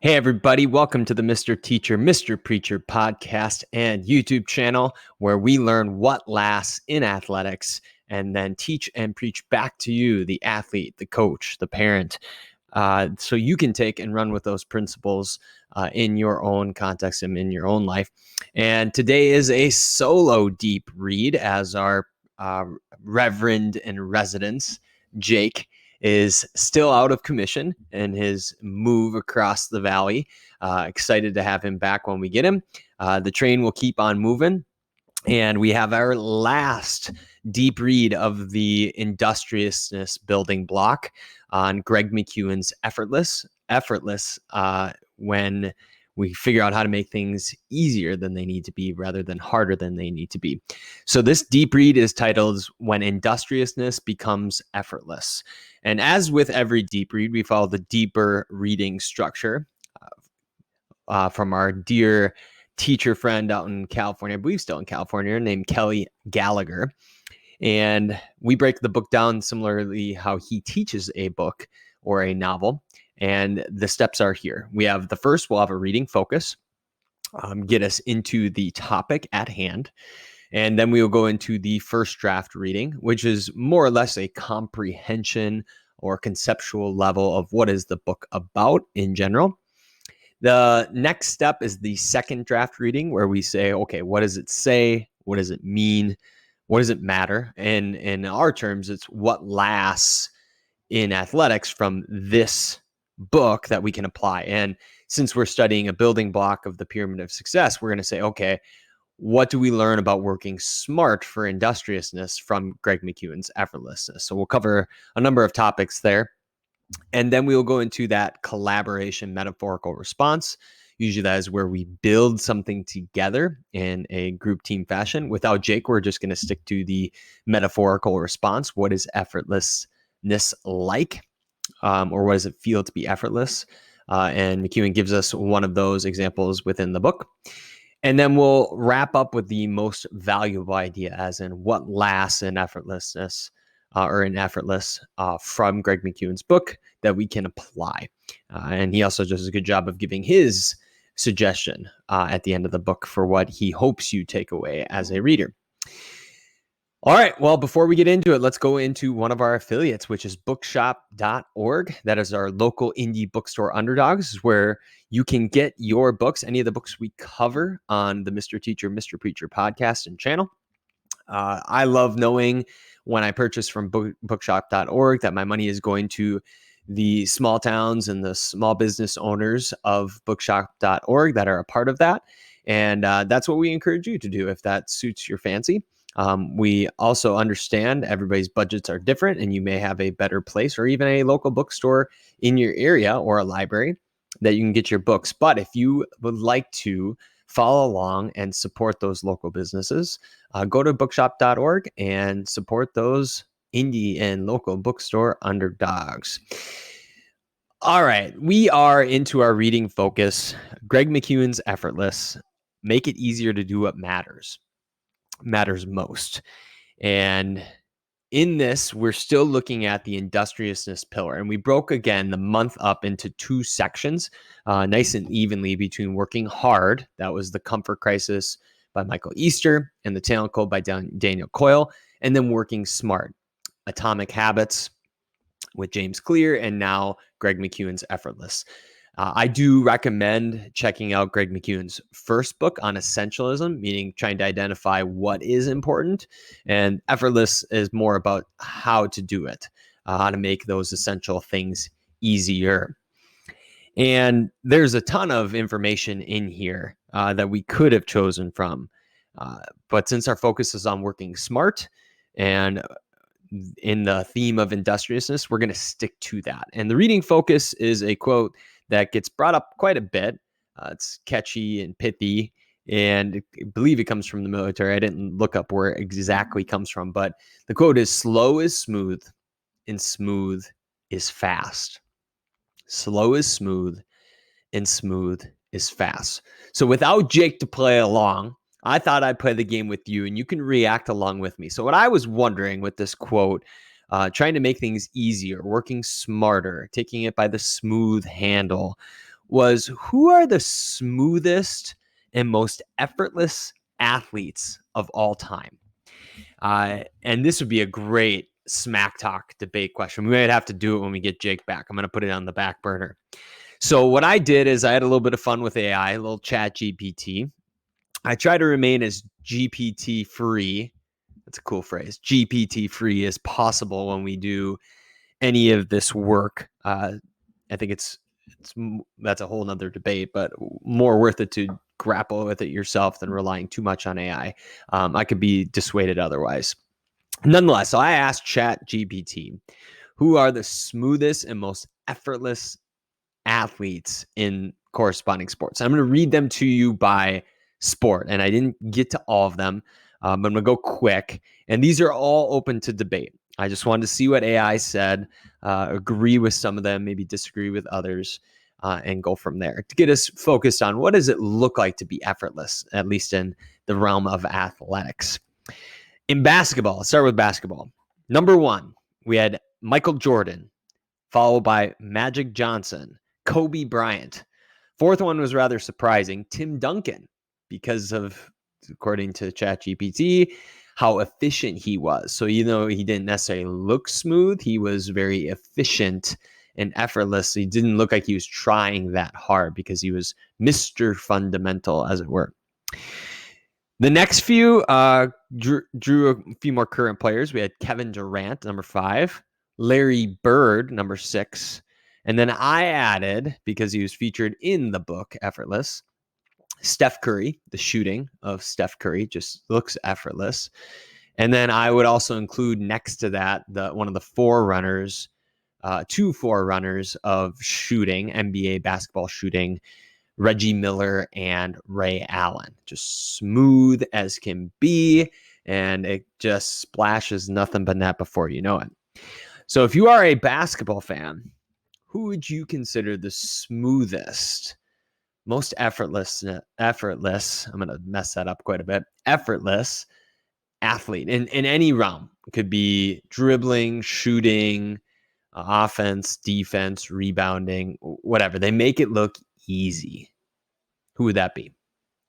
Hey, everybody. Welcome to the Mr. Teacher, Mr. Preacher podcast and YouTube channel, where we learn what lasts in athletics and then teach and preach back to you, the athlete, the coach, the parent, so you can take and run with those principles in your own context and in your own life. And today is a solo deep read, as our Reverend in residence, Jake, is still out of commission in his move across the valley. Excited to have him back when we get him. The train will keep on moving. And we have our last deep read of the Industriousness building block on Greg McKeown's Effortless, when we figure out how to make things easier than they need to be rather than harder than they need to be. So this deep read is titled When Industriousness Becomes Effortless. And as with every deep read, we follow the deeper reading structure from our dear teacher friend out in California, I believe still in California, named Kelly Gallagher. And we break the book down similarly how he teaches a book or a novel. And the steps are here. We have the first, we'll have a reading focus, get us into the topic at hand. And then we will go into the first draft reading, which is more or less a comprehension or conceptual level of what is the book about in general. The next step is the second draft reading, where we say, okay, what does it say? What does it mean? What does it matter? And in our terms, it's what lasts in athletics from this book that we can apply. And since we're studying a building block of the pyramid of success, we're going to say, okay, what do we learn about working smart for industriousness from Greg McKeown's Effortlessness? So we'll cover a number of topics there. And then we will go into that collaboration metaphorical response. Usually that is where we build something together in a group team fashion. Without Jake, we're just going to stick to the metaphorical response. What is effortlessness like? Or what does it feel to be effortless? And McKeown gives us one of those examples within the book. And then we'll wrap up with the most valuable idea, as in what lasts in effortlessness or in Effortless from Greg McKeown's book that we can apply. And he also does a good job of giving his suggestion at the end of the book for what he hopes you take away as a reader. All right. Well, before we get into it, let's go into one of our affiliates, which is bookshop.org. That is our local indie bookstore underdogs, where you can get your books, any of the books we cover on the Mr. Teacher, Mr. Preacher podcast and channel. I love knowing when I purchase from bookshop.org that my money is going to the small towns and the small business owners of bookshop.org that are a part of that. And that's what we encourage you to do if that suits your fancy. We also understand everybody's budgets are different, and you may have a better place or even a local bookstore in your area or a library that you can get your books. But if you would like to follow along and support those local businesses, go to bookshop.org and support those indie and local bookstore underdogs. All right, we are into our reading focus. Greg McKeown's Effortless. Make it easier to do what matters most. And in this, we're still looking at the industriousness pillar. And we broke, again, the month up into two sections, nice and evenly between working hard. That was The Comfort Crisis by Michael Easter and The Talent Code by Daniel Coyle. And then working smart, Atomic Habits with James Clear, and now Greg McKeown's Effortless. I do recommend checking out Greg McKeown's first book on essentialism, meaning trying to identify what is important. And Effortless is more about how to do it, how to make those essential things easier. And there's a ton of information in here that we could have chosen from. But since our focus is on working smart and in the theme of industriousness, we're going to stick to that. And the reading focus is a quote that gets brought up quite a bit. It's catchy and pithy, and I believe it comes from the military. I didn't look up where it exactly comes from, but the quote is, "Slow is smooth, and smooth is fast." Slow is smooth, and smooth is fast. So without Jake to play along, I thought I'd play the game with you, and you can react along with me. So what I was wondering with this quote, trying to make things easier, working smarter, taking it by the smooth handle. was, who are the smoothest and most effortless athletes of all time? And this would be a great smack talk debate question. We might have to do it when we get Jake back. I'm going to put it on the back burner. So what I did is I had a little bit of fun with AI, a little chat GPT. I try to remain as GPT free. That's a cool phrase. GPT free as possible when we do any of this work. I think that's a whole nother debate, but more worth it to grapple with it yourself than relying too much on AI. I could be dissuaded otherwise. Nonetheless, so I asked Chat GPT, who are the smoothest and most effortless athletes in corresponding sports? I'm going to read them to you by sport, and I didn't get to all of them, but I'm going to go quick. And these are all open to debate. I just wanted to see what AI said, agree with some of them, maybe disagree with others, and go from there to get us focused on what does it look like to be effortless, at least in the realm of athletics. In basketball, let's start with basketball. Number one, we had Michael Jordan, followed by Magic Johnson, Kobe Bryant. Fourth one was rather surprising, Tim Duncan, because of, according to ChatGPT, how efficient he was. So he didn't necessarily look smooth, he was very efficient and effortless. He didn't look like he was trying that hard because he was Mr. Fundamental, as it were. The next few drew a few more current players. We had Kevin Durant, number 5, Larry Bird, number 6, and then I added, because he was featured in the book Effortless, Steph Curry. The shooting of Steph Curry just looks effortless. And then I would also include next to that one of the forerunners, two forerunners of shooting, NBA basketball shooting, Reggie Miller and Ray Allen. Just smooth as can be, and it just splashes nothing but net before you know it. So if you are a basketball fan, who would you consider the smoothest, most effortless, I'm going to mess that up quite a bit, effortless athlete in any realm? It could be dribbling, shooting, offense, defense, rebounding, whatever. They make it look easy. Who would that be?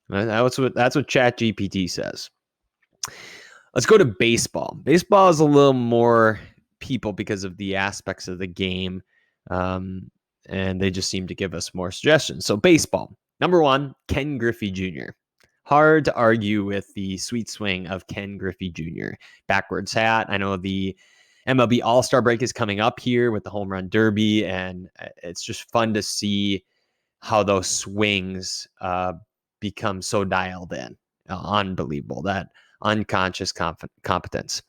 That's what ChatGPT says. Let's go to baseball. Baseball is a little more people because of the aspects of the game, and they just seem to give us more suggestions. So baseball, number 1, Ken Griffey Jr. Hard to argue with the sweet swing of Ken Griffey Jr. Backwards hat. I know the MLB All-Star break is coming up here with the Home Run Derby, and it's just fun to see how those swings become so dialed in. Unbelievable. That unconscious competence.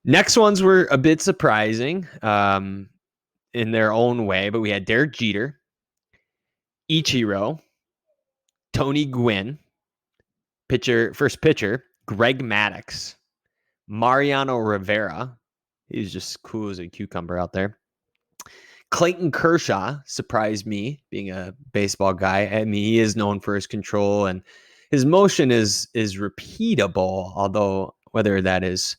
Next ones were a bit surprising in their own way, but we had Derek Jeter, Ichiro, Tony Gwynn, first pitcher, Greg Maddux, Mariano Rivera. He's just cool as a cucumber out there. Clayton Kershaw surprised me, being a baseball guy. I mean, he is known for his control, and his motion is repeatable, although whether that is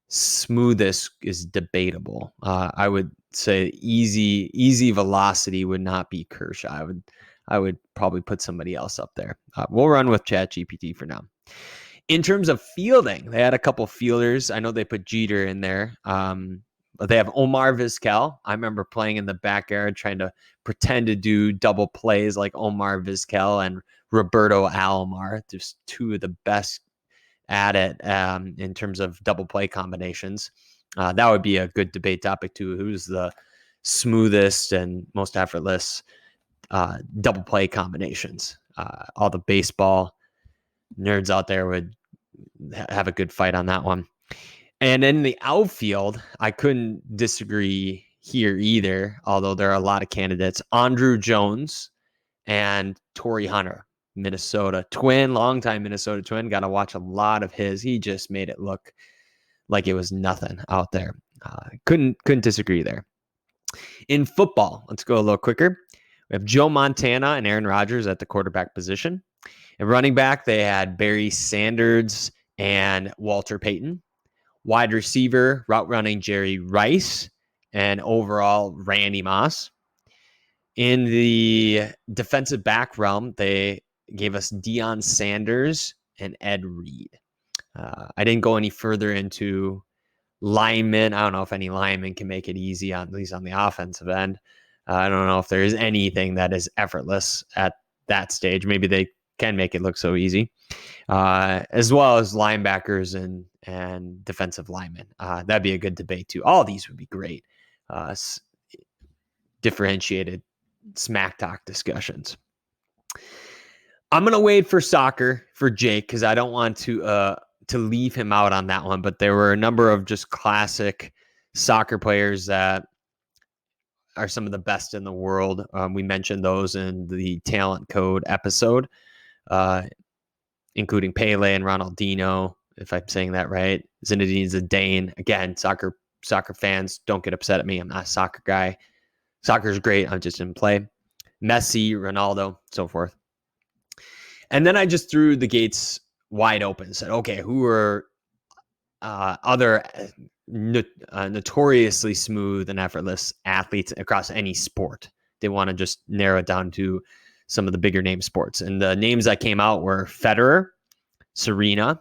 smoothest is debatable. I would say easy velocity would not be Kershaw. I would probably put somebody else up there. We'll run with ChatGPT for now. In terms of fielding, they had a couple fielders. I know they put Jeter in there. They have Omar Vizquel. I remember playing in the backyard trying to pretend to do double plays like Omar Vizquel and Roberto Alomar, just two of the best at it in terms of double play combinations. That would be a good debate topic too. Who's the smoothest and most effortless double play combinations? All the baseball nerds out there would have a good fight on that one. And in the outfield, I couldn't disagree here either, although there are a lot of candidates. Andrew Jones and Torrey Hunter, Minnesota Twin, longtime Minnesota Twin. Got to watch a lot of his. He just made it look like it was nothing out there. Couldn't disagree there. In football, let's go a little quicker. We have Joe Montana and Aaron Rodgers at the quarterback position. And running back, they had Barry Sanders and Walter Payton. Wide receiver, route running Jerry Rice, and overall Randy Moss. In the defensive back realm, they gave us Deion Sanders and Ed Reed. I didn't go any further into linemen. I don't know if any lineman can make it easy, at least on the offensive end. I don't know if there is anything that is effortless at that stage. Maybe they can make it look so easy, as well as linebackers and defensive linemen. That'd be a good debate too. All these would be great, differentiated smack talk discussions. I'm gonna wait for soccer for Jake because I don't want to leave him out on that one. But there were a number of just classic soccer players that are some of the best in the world. We mentioned those in the Talent Code episode, including Pele and Ronaldinho, if I'm saying that right. Zinedine Zidane. Again, soccer fans, don't get upset at me. I'm not a soccer guy. Soccer is great. I just didn't play. Messi, Ronaldo, so forth. And then I just threw the gates wide open and said, okay, who are other notoriously smooth and effortless athletes across any sport? They want to just narrow it down to some of the bigger name sports. And the names that came out were Federer, Serena,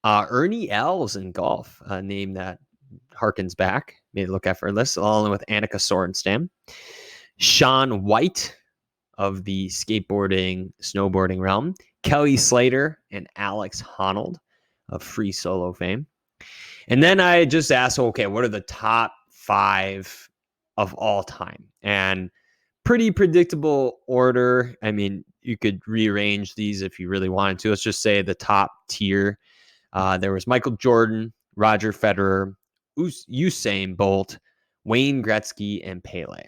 Ernie Els in golf, a name that harkens back, made it look effortless, along with Annika Sorenstam, Shaun White of the skateboarding, snowboarding realm, Kelly Slater and Alex Honnold of free solo fame. And then I just asked, okay, what are the top 5 of all time? And pretty predictable order. I mean, you could rearrange these if you really wanted to. Let's just say the top tier. There was Michael Jordan, Roger Federer, Usain Bolt, Wayne Gretzky, and Pele.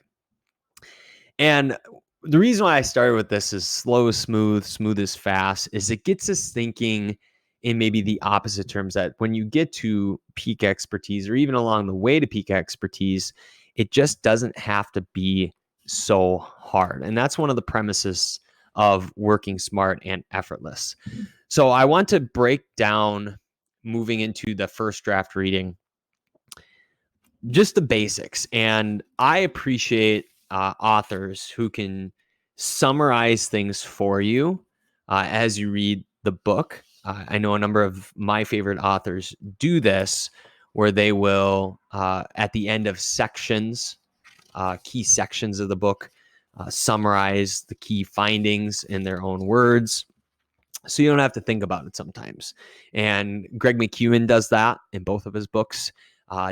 And the reason why I started with this is slow is smooth, smooth is fast, is it gets us thinking in maybe the opposite terms, that when you get to peak expertise or even along the way to peak expertise, it just doesn't have to be so hard. And that's one of the premises of working smart and effortless. So I want to break down, moving into the first draft reading, just the basics. And I appreciate authors who can summarize things for you as you read the book. I know a number of my favorite authors do this, where they will, at the end of sections, key sections of the book, summarize the key findings in their own words, so you don't have to think about it sometimes. And Greg McKeown does that in both of his books.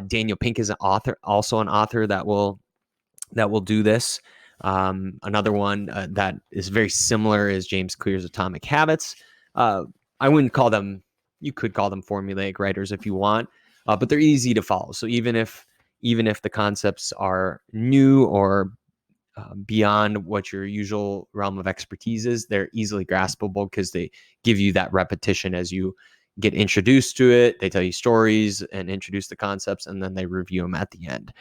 Daniel Pink is an author, also an author that will do this. Another one that is very similar is James Clear's Atomic Habits. I wouldn't call them, you could call them formulaic writers if you want, but they're easy to follow. So even if the concepts are new or beyond what your usual realm of expertise is, they're easily graspable because they give you that repetition as you get introduced to it. They tell you stories and introduce the concepts, and then they review them at the end.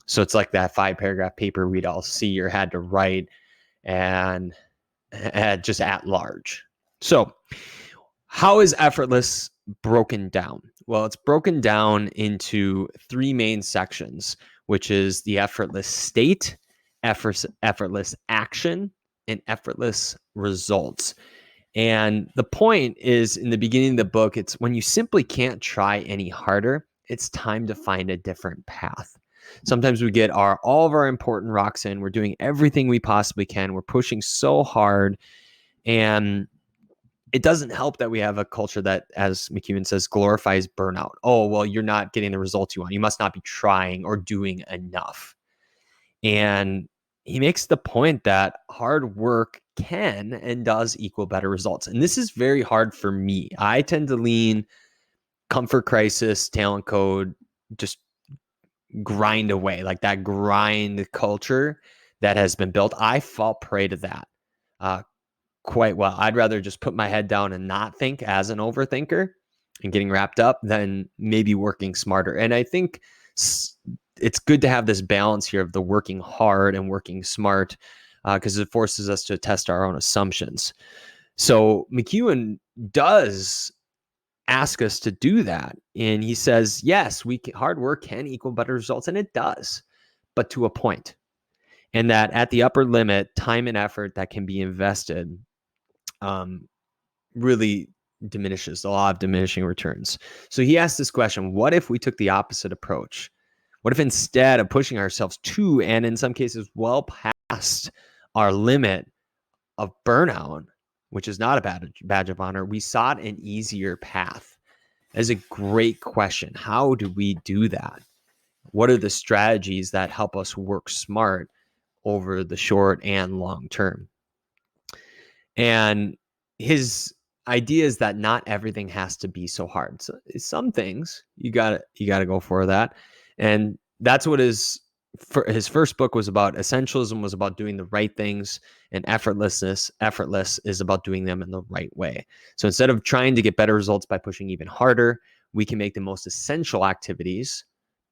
So it's like that 5-paragraph paper we'd all see or had to write, and just at large. So how is Effortless broken down? Well, it's broken down into 3 main sections, which is the Effortless State, Effortless Action, and Effortless Results. And the point is, in the beginning of the book, it's when you simply can't try any harder, it's time to find a different path. Sometimes we get all of our important rocks in. We're doing everything we possibly can. We're pushing so hard. And it doesn't help that we have a culture that, as McKeown says, glorifies burnout. Oh, well, you're not getting the results you want. You must not be trying or doing enough. And he makes the point that hard work can and does equal better results. And this is very hard for me. I tend to lean comfort crisis, talent code, just grind away, like that grind culture that has been built. I fall prey to that quite well. I'd rather just put my head down and not think as an overthinker and getting wrapped up than maybe working smarter. And I think it's good to have this balance here of the working hard and working smart, because it forces us to test our own assumptions. So McKeown does ask us to do that. And he says, yes, hard work can equal better results. And it does, but to a point. and that at the upper limit, time and effort that can be invested really diminishes the law of diminishing returns. So he asked this question: what if we took the opposite approach? What if instead of pushing ourselves to, and in some cases well past our limit of burnout, which is not a badge of honor, we sought an easier path? That is a great question. How do we do that? What are the strategies that help us work smart over the short and long term? And his idea is that not everything has to be so hard. So some things you gotta go for that, and that's what his first book was about. Essentialism was about doing the right things, and effortless is about doing them in the right way. So instead of trying to get better results by pushing even harder, we can make the most essential activities,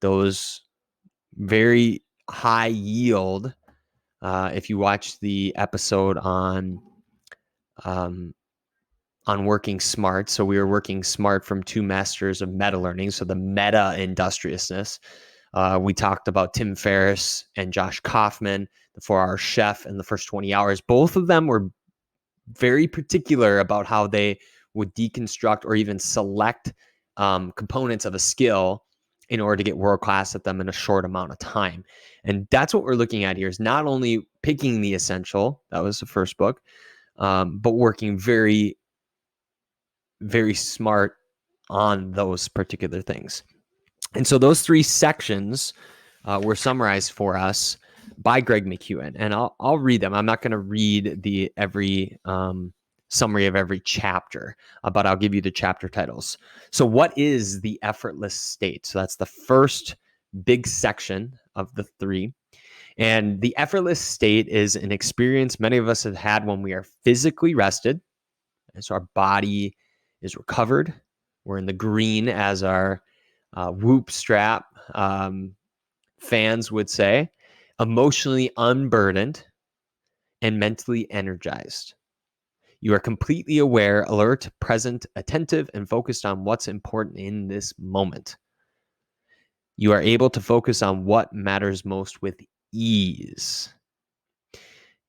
those very high yield. If you watch the episode on working smart. So we were working smart from 2 masters of meta learning. So the meta industriousness. We talked about Tim Ferriss and Josh Kaufman, the 4-Hour Chef, in the first 20 hours. Both of them were very particular about how they would deconstruct or even select components of a skill in order to get world class at them in a short amount of time. And that's what we're looking at here, is not only picking the essential, that was the first book, but working very, very smart on those particular things. And so those 3 sections were summarized for us by Greg McKeown, and I'll read them. I'm not going to read every summary of every chapter, but I'll give you the chapter titles. So what is the effortless state? So that's the first big section of the 3. And the effortless state is an experience many of us have had when we are physically rested. And so our body is recovered. We're in the green, as our whoop strap fans would say, emotionally unburdened and mentally energized. You are completely aware, alert, present, attentive, and focused on what's important in this moment. You are able to focus on what matters most with ease.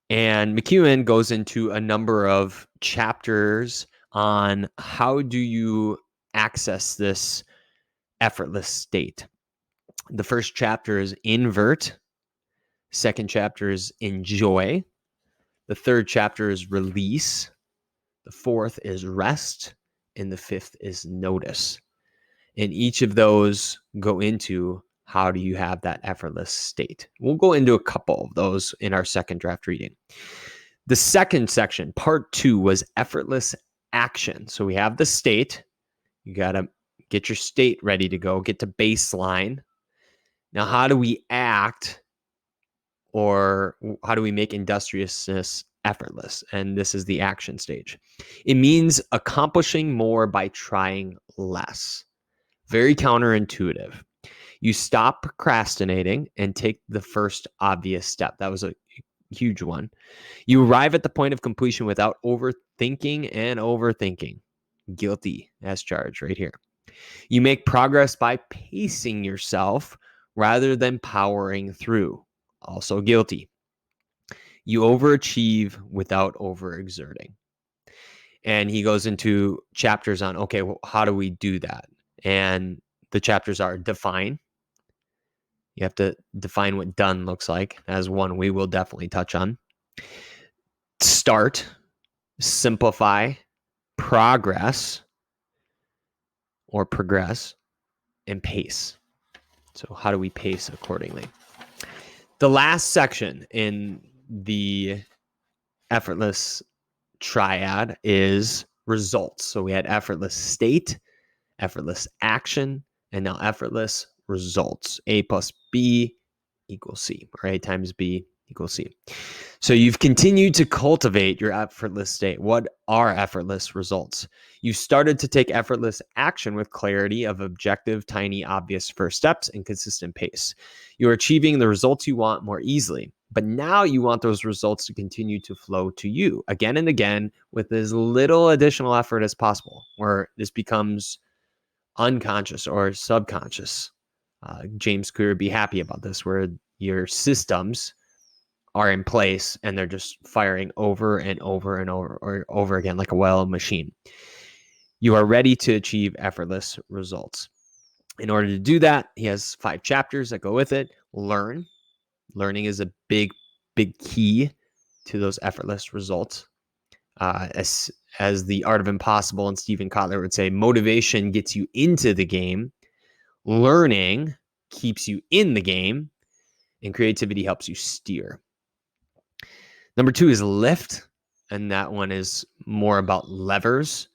And McKeown goes into a number of chapters on how do you access this effortless state. The first chapter is invert. Second chapter is enjoy. The third chapter is release. The fourth is rest. And the fifth is notice. And each of those go into how do you have that effortless state. We'll go into a couple of those in our second draft reading. The second section, part 2, was effortless action. So we have the state. You got to get your state ready to go, get to baseline. Now, how do we act, or how do we make industriousness effortless? And this is the action stage. It means accomplishing more by trying less. Very counterintuitive. You stop procrastinating and take the first obvious step. That was a huge one. You arrive at the point of completion without overthinking and overthinking. Guilty as charged right here. You make progress by pacing yourself rather than powering through. Also guilty. You overachieve without overexerting. And he goes into chapters on, okay, well, how do we do that? And the chapters are define. You have to define what done looks like, as one we will definitely touch on. Start, simplify, progress, or progress, and pace. So how do we pace accordingly? The last section in the effortless triad is results. So we had effortless state, effortless action, and now effortless results. A plus B equals C, or A times B equals C. So you've continued to cultivate your effortless state. What are effortless results? You started to take effortless action with clarity of objective, tiny, obvious first steps and consistent pace. You're achieving the results you want more easily, but now you want those results to continue to flow to you again and again with as little additional effort as possible, where this becomes unconscious or subconscious. James Clear would be happy about this, where your systems are in place and they're just firing over and over and over again like a well-oiled machine. You are ready to achieve effortless results. In order to do that, he has 5 chapters that go with it. Learning is a big key to those effortless results. As the Art of Impossible and Stephen Kotler would say, motivation gets you into the game, learning keeps you in the game, and creativity helps you steer. Number 2 is lift, and that one is more about levers,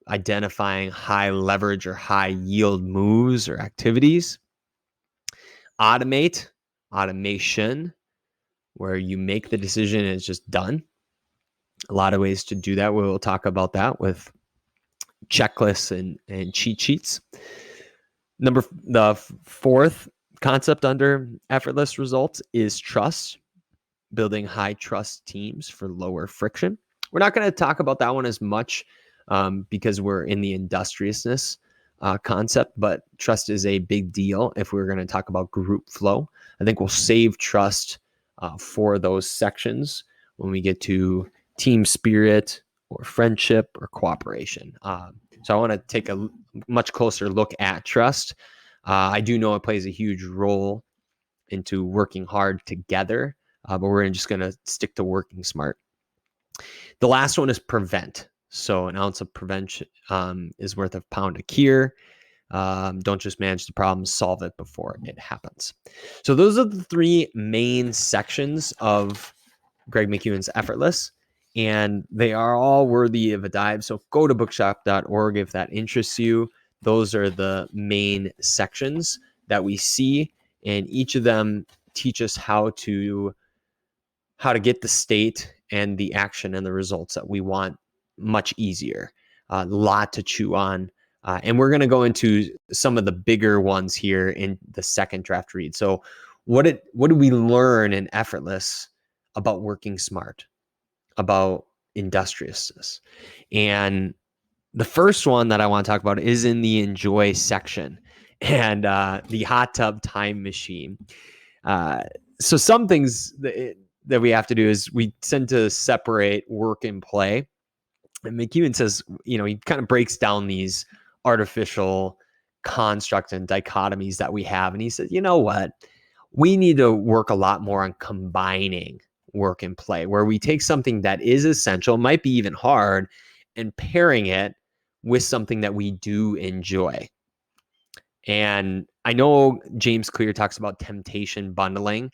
identifying high leverage or high yield moves or activities. Automation, where you make the decision and it's just done. A lot of ways to do that. We'll talk about that with checklists and cheat sheets. The 4th concept under effortless results is trust, building high trust teams for lower friction. We're not going to talk about that one as much because we're in the industriousness concept, but trust is a big deal if we're going to talk about group flow. I think we'll save trust for those sections when we get to team spirit or friendship or cooperation. So I want to take a much closer look at trust. I do know it plays a huge role into working hard together, but we're just going to stick to working smart. The last one is prevent. So an ounce of prevention is worth a pound of cure. Don't just manage the problem, solve it before it happens. So those are the 3 main sections of Greg McKeown's Effortless, and they are all worthy of a dive. So go to bookshop.org if that interests you. Those are the main sections that we see, and each of them teach us how to get the state and the action and the results that we want much easier. A lot to chew on. And we're going to go into some of the bigger ones here in the second draft read. So what did we learn in Effortless about working smart, about industriousness? And the first one that I want to talk about is in the enjoy section, and the hot tub time machine. So some things that we have to do is we tend to separate work and play. And McKeown says, he kind of breaks down these artificial constructs and dichotomies that we have. And he said, you know what? We need to work a lot more on combining work and play, where we take something that is essential, might be even hard, and pairing it with something that we do enjoy. And I know James Clear talks about temptation bundling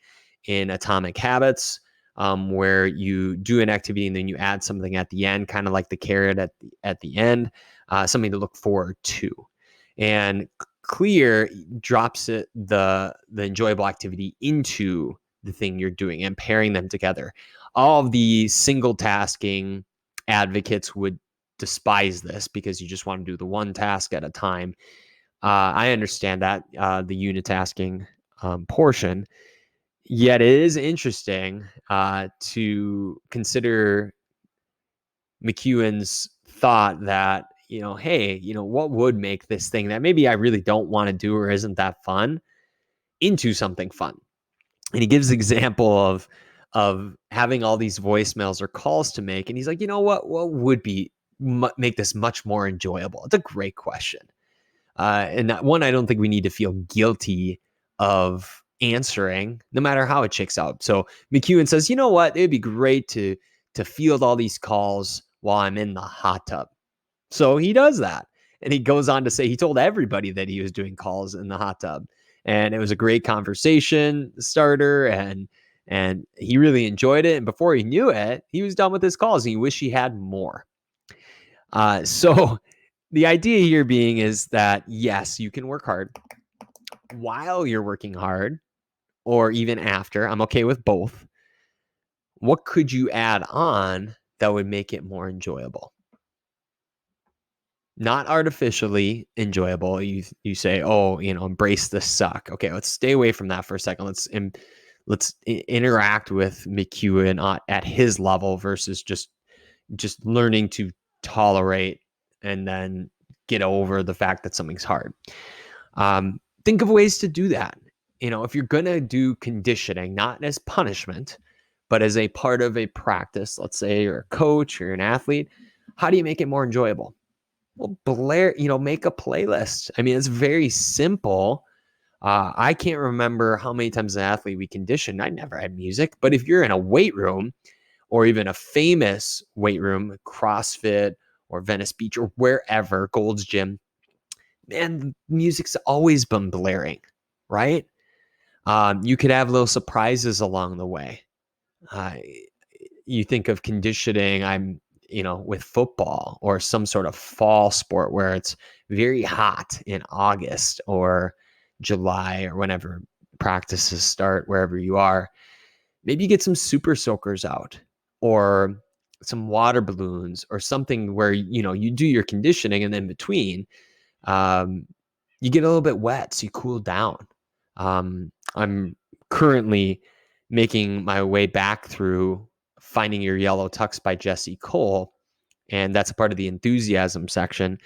in Atomic Habits, where you do an activity and then you add something at the end, kind of like the carrot at the end, something to look forward to. And Clear drops the enjoyable activity into the thing you're doing and pairing them together. All of the single tasking advocates would despise this because you just want to do the one task at a time. I understand that, the unitasking portion. Yet it is interesting to consider McKeown's thought that, hey, what would make this thing that maybe I really don't want to do or isn't that fun into something fun? And he gives example of having all these voicemails or calls to make. And he's like, what would make this much more enjoyable? It's a great question. And that one, I don't think we need to feel guilty of answering, no matter how it checks out. So McKeown says, you know what? It'd be great to field all these calls while I'm in the hot tub. So he does that. And he goes on to say he told everybody that he was doing calls in the hot tub. And it was a great conversation starter, and he really enjoyed it. And before he knew it, he was done with his calls and he wished he had more. So the idea here being is that, yes, you can work hard while you're working hard or even after. I'm okay with both. What could you add on that would make it more enjoyable? Not artificially enjoyable. You say, oh, embrace the suck. Okay, let's stay away from that for a second. Let's interact with McKeown at his level versus just learning to tolerate and then get over the fact that something's hard. Think of ways to do that. If you're going to do conditioning, not as punishment, But as a part of a practice, let's say you're a coach or an athlete, how do you make it more enjoyable? Well, make a playlist. I mean, it's very simple. I can't remember how many times as an athlete we conditioned. I never had music, but if you're in a weight room or even a famous weight room, CrossFit or Venice Beach or wherever, Gold's Gym, man, music's always been blaring, right? You could have little surprises along the way. Uh, you think of conditioning, with football or some sort of fall sport where it's very hot in August or July or whenever practices start, wherever you are. Maybe you get some super soakers out or some water balloons or something where, you do your conditioning and then between, um, you get a little bit wet, so you cool down. I'm currently making my way back through Finding Your Yellow Tux by Jesse Cole, and that's a part of the enthusiasm section.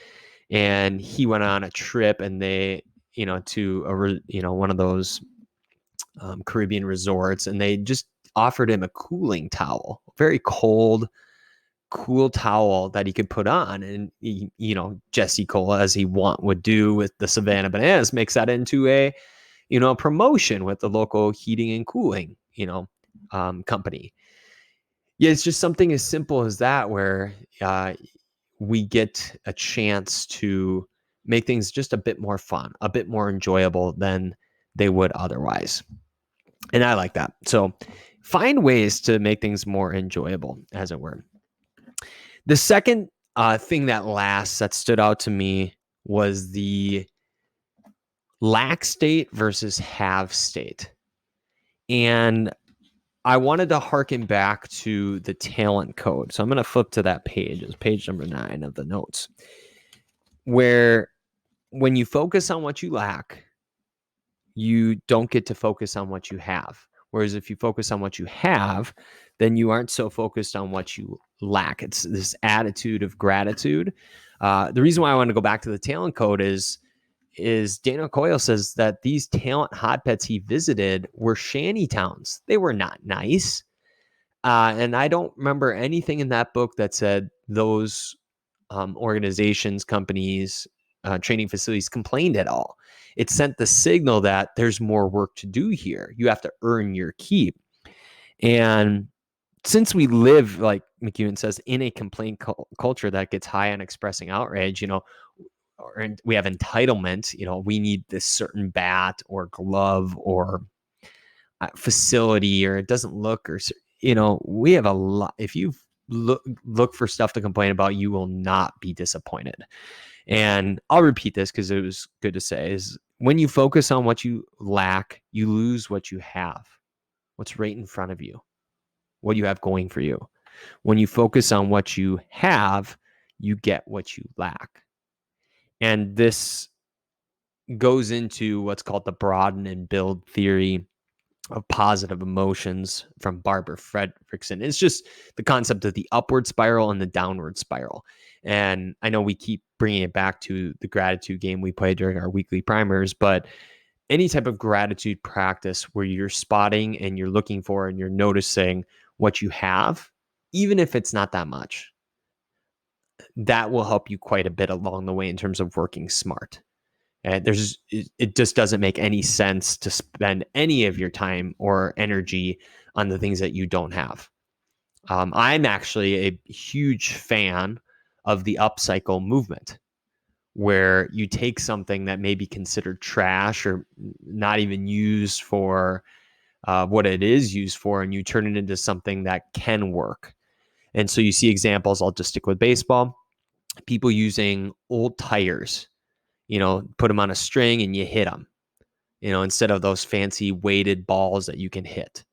And he went on a trip, and they, to one of those Caribbean resorts, and they just offered him a cooling towel, very cool towel that he could put on. And Jesse Cole, as he would do with the Savannah Bananas, makes that into a promotion with the local heating and cooling company. Yeah, it's just something as simple as that, where we get a chance to make things just a bit more fun, a bit more enjoyable than they would otherwise. And I like that. So find ways to make things more enjoyable, as it were. The second thing that stood out to me was the lack state versus have state. And I wanted to harken back to the talent code. So I'm going to flip to that page. It's page number 9 of the notes, where when you focus on what you lack, you don't get to focus on what you have. Whereas if you focus on what you have, then you aren't so focused on what you lack. It's this attitude of gratitude. The reason why I want to go back to the talent code is Daniel Coyle says that these talent hotbeds he visited were shanty towns. They were not nice. And I don't remember anything in that book that said those organizations, companies, training facilities complained at all. It sent the signal that there's more work to do here. You have to earn your keep. And since we live, like McKeown says, in a complaint culture that gets high on expressing outrage, or we have entitlement, we need this certain bat or glove or facility, or it doesn't look, or, we have a lot. If you look for stuff to complain about, you will not be disappointed. And I'll repeat this because it was good to say, is when you focus on what you lack, you lose what you have, what's right in front of you, what you have going for you. When you focus on what you have, you get what you lack. And this goes into what's called the broaden and build theory of positive emotions from Barbara Fredrickson. It's just the concept of the upward spiral and the downward spiral. And I know we keep bringing it back to the gratitude game we play during our weekly primers, but any type of gratitude practice where you're spotting and you're looking for and you're noticing what you have, even if it's not that much, that will help you quite a bit along the way in terms of working smart. And it just doesn't make any sense to spend any of your time or energy on the things that you don't have. I'm actually a huge fan of the upcycle movement, where you take something that may be considered trash or not even used for what it is used for, and you turn it into something that can work. And so you see examples, I'll just stick with baseball, people using old tires, put them on a string and you hit them, instead of those fancy weighted balls that you can hit.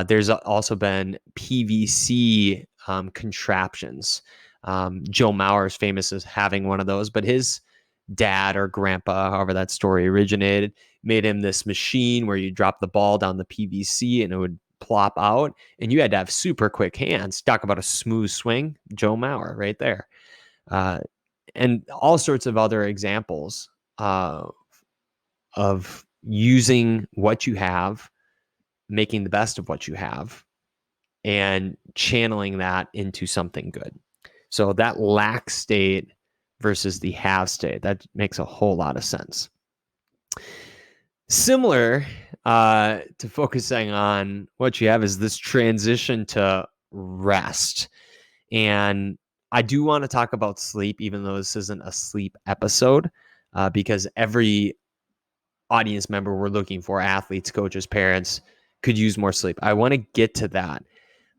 There's also been PVC contraptions. Joe Mauer is famous as having one of those, but his dad or grandpa, however that story originated, made him this machine where you drop the ball down the PVC and it would plop out, and you had to have super quick hands. Talk about a smooth swing, Joe Mauer right there. And all sorts of other examples of using what you have, making the best of what you have, and channeling that into something good. So that lack state versus the have state, that makes a whole lot of sense. Similar to focusing on what you have is this transition to rest. And I do want to talk about sleep, even though this isn't a sleep episode, because every audience member we're looking for, athletes, coaches, parents, could use more sleep. I want to get to that.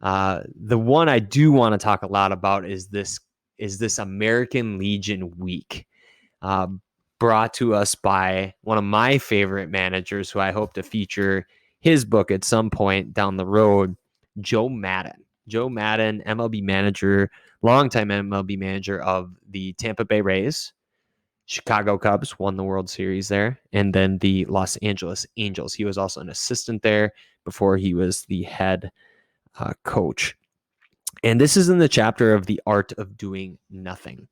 The one I do want to talk a lot about is this American Legion Week, brought to us by one of my favorite managers, who I hope to feature his book at some point down the road, Joe Maddon. Joe Maddon, MLB manager, longtime MLB manager of the Tampa Bay Rays, Chicago Cubs, won the World Series there, and then the Los Angeles Angels. He was also an assistant there before he was the head coach. And this is in the chapter of The Art of Doing Nothing.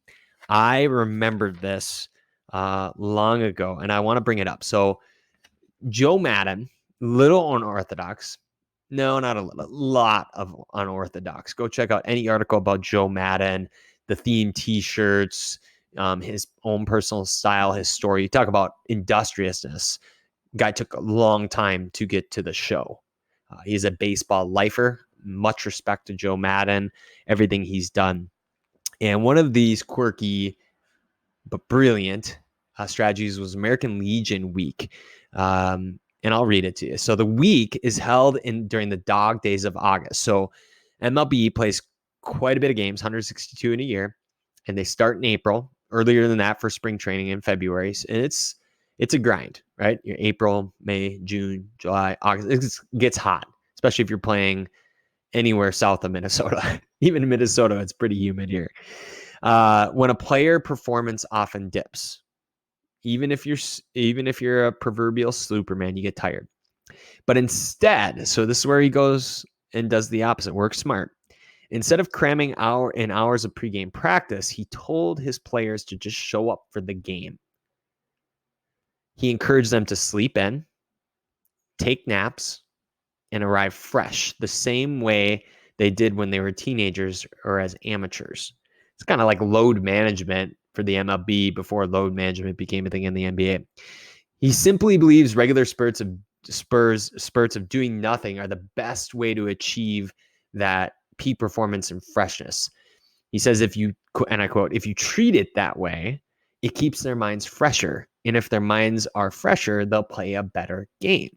I remembered this long ago, and I want to bring it up. So Joe Maddon, little unorthodox. No, not a little, a lot of unorthodox. Go check out any article about Joe Maddon, the theme T-shirts, his own personal style, his story. You talk about industriousness. Guy took a long time to get to the show. He's a baseball lifer. Much respect to Joe Maddon, everything he's done. And one of these quirky but brilliant strategies was American Legion Week. And I'll read it to you. So the week is held during the dog days of August. So MLB plays quite a bit of games, 162 in a year, and they start in April. Earlier than that for spring training in February. And it's a grind, right? Your April, May, June, July, August. It gets hot, especially if you're playing anywhere south of Minnesota. Even in Minnesota, it's pretty humid here. When a player performance often dips, even if you're a proverbial Superman, you get tired. But instead, so this is where he goes and does the opposite. Work smart. Instead of cramming hours of pregame practice, he told his players to just show up for the game. He encouraged them to sleep in, take naps, and arrive fresh, the same way they did when they were teenagers or as amateurs. It's kind of like load management for the MLB before load management became a thing in the NBA. He simply believes regular spurts of doing nothing are the best way to achieve that peak performance and freshness. He says, and I quote, if you treat it that way, it keeps their minds fresher. And if their minds are fresher, they'll play a better game.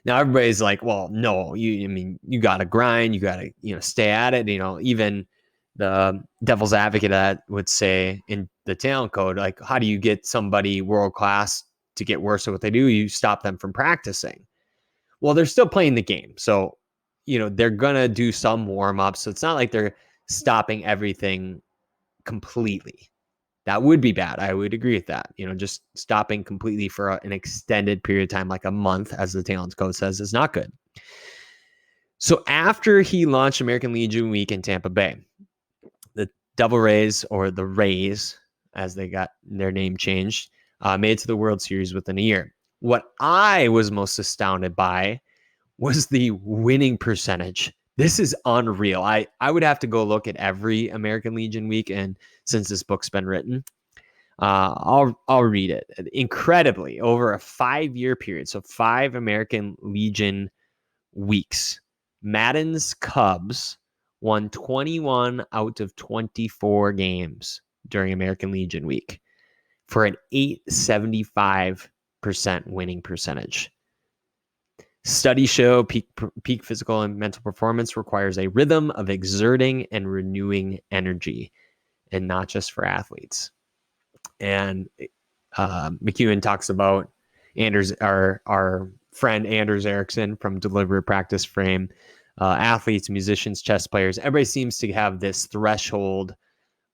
Now everybody's like, well, no, you got to grind, you got to, stay at it. Even the devil's advocate that would say in the talent code, like, how do you get somebody world-class to get worse at what they do? You stop them from practicing. Well, they're still playing the game. So, they're going to do some warm-ups. So it's not like they're stopping everything completely. That would be bad. I would agree with that. Just stopping completely for an extended period of time, like a month, as the talent code says, is not good. So after he launched American Legion Week in Tampa Bay, the Devil Rays, or the Rays, as they got their name changed, made it to the World Series within a year. What I was most astounded by was the winning percentage. This is unreal. I would have to go look at every American Legion Week, and since this book's been written, I'll read it. Incredibly, over a 5-year period, so 5 American Legion weeks, Maddon's Cubs won 21 out of 24 games during American Legion Week for an 875% winning percentage. Studies show peak physical and mental performance requires a rhythm of exerting and renewing energy, and not just for athletes. And McKeown talks about our friend Anders Ericsson from Deliberate Practice Frame, athletes, musicians, chess players. Everybody seems to have this threshold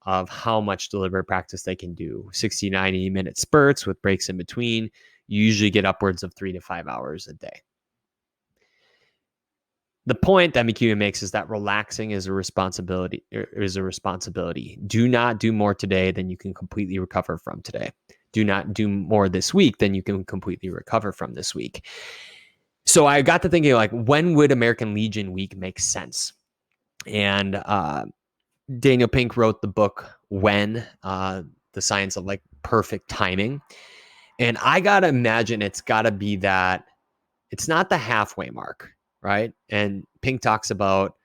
of how much deliberate practice they can do. 60, 90-minute spurts with breaks in between. You usually get upwards of 3 to 5 hours a day. The point that McKeown makes is that relaxing is a responsibility. Do not do more today than you can completely recover from today. Do not do more this week than you can completely recover from this week. So I got to thinking, like, when would American Legion Week make sense? And Daniel Pink wrote the book When, the Science of like Perfect Timing. And I got to imagine it's got to be that it's not the halfway mark, right? And Pink talks about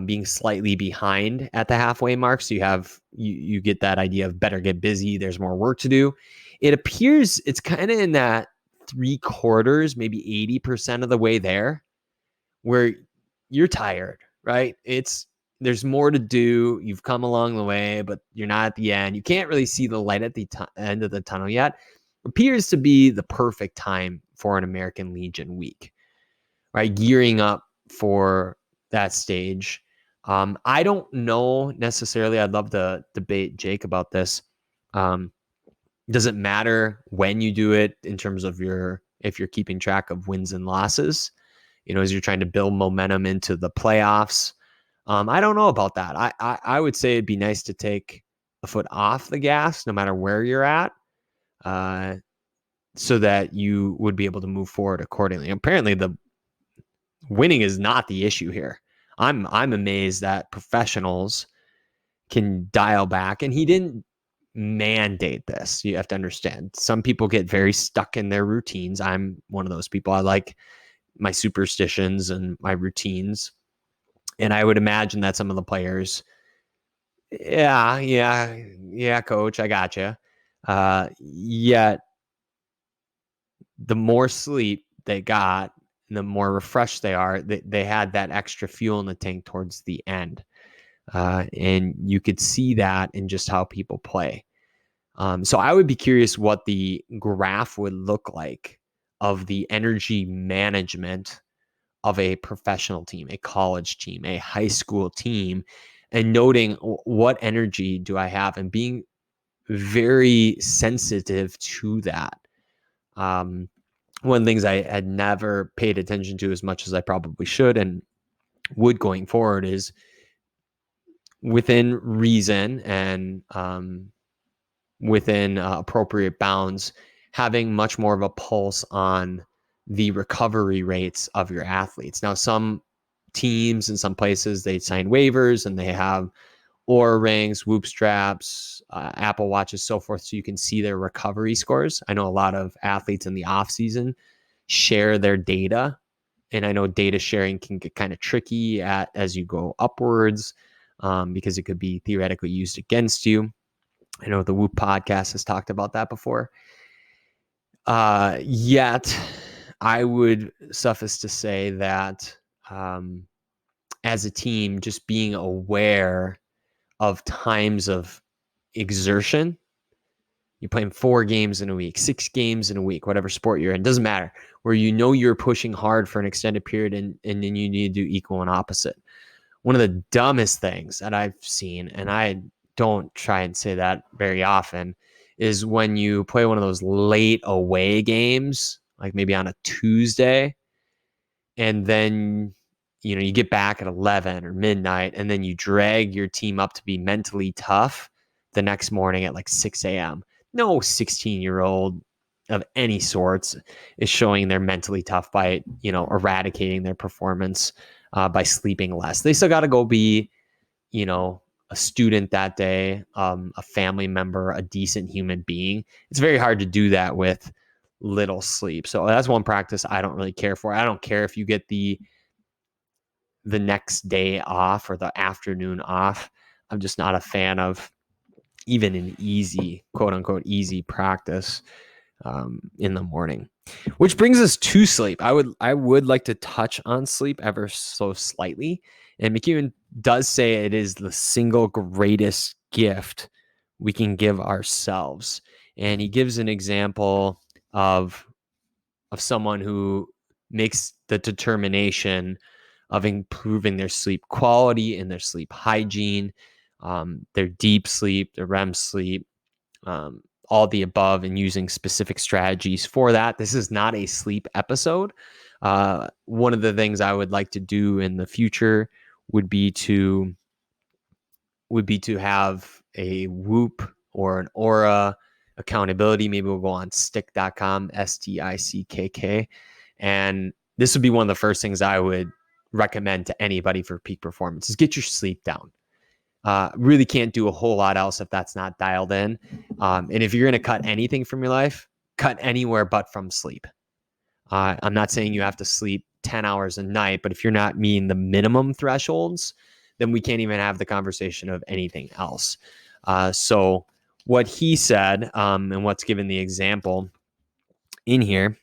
being slightly behind at the halfway mark. So you get that idea of better get busy. There's more work to do. It appears it's kind of in that 3/4, maybe 80% of the way there, where you're tired, right? There's more to do. You've come along the way, but you're not at the end. You can't really see the light at the end of the tunnel yet. Appears to be the perfect time for an American Legion week, right? Gearing up for that stage. I don't know necessarily. I'd love to debate Jake about this. Does it matter when you do it in terms of if you're keeping track of wins and losses, as you're trying to build momentum into the playoffs? I don't know about that. I would say it'd be nice to take a foot off the gas no matter where you're at, so that you would be able to move forward accordingly. Apparently, the winning is not the issue here. I'm amazed that professionals can dial back, and he didn't mandate this. You have to understand. Some people get very stuck in their routines. I'm one of those people. I like my superstitions and my routines. And I would imagine that some of the players, yeah, coach, I gotcha. Yet the more sleep they got, the more refreshed they are, they had that extra fuel in the tank towards the end. And you could see that in just how people play. So I would be curious what the graph would look like of the energy management of a professional team, a college team, a high school team, and noting what energy do I have and being very sensitive to that. One of the things I had never paid attention to as much as I probably should and would going forward is within reason and within appropriate bounds, having much more of a pulse on the recovery rates of your athletes. Now, some teams in some places, they sign waivers and they have Oura rings, Whoop straps, Apple Watches, so forth, so you can see their recovery scores. I know a lot of athletes in the off season share their data, and I know data sharing can get kind of tricky as you go upwards, because it could be theoretically used against you. I know the Whoop podcast has talked about that before. Yet, I would suffice to say that as a team, just being aware of times of exertion. You're playing 4 games in a week, 6 games in a week, whatever sport you're in, doesn't matter, where you're pushing hard for an extended period and then you need to do equal and opposite. One of the dumbest things that I've seen, and I don't try and say that very often, is when you play one of those late away games, like maybe on a Tuesday, and then you get back at 11 or midnight, and then you drag your team up to be mentally tough the next morning at like 6 a.m. No 16-year-old of any sorts is showing they're mentally tough by eradicating their performance by sleeping less. They still got to go be a student that day, a family member, a decent human being. It's very hard to do that with little sleep. So that's one practice I don't really care for. I don't care if you get the next day off or the afternoon off. I'm just not a fan of even an easy, quote unquote, easy practice in the morning. Which brings us to sleep. I would like to touch on sleep ever so slightly. And McKeown does say it is the single greatest gift we can give ourselves. And he gives an example of someone who makes the determination of improving their sleep quality and their sleep hygiene, their deep sleep, their REM sleep, all the above, and using specific strategies for that. This is not a sleep episode. One of the things I would like to do in the future would be to have a Whoop or an Aura accountability. Maybe we'll go on stick.com, STICKK, and this would be one of the first things I would recommend to anybody for peak performance is get your sleep down. Really can't do a whole lot else if that's not dialed in. And if you're going to cut anything from your life, cut anywhere but from sleep. I'm not saying you have to sleep 10 hours a night, but if you're not meeting the minimum thresholds, then we can't even have the conversation of anything else. So what he said, and what's given the example in here,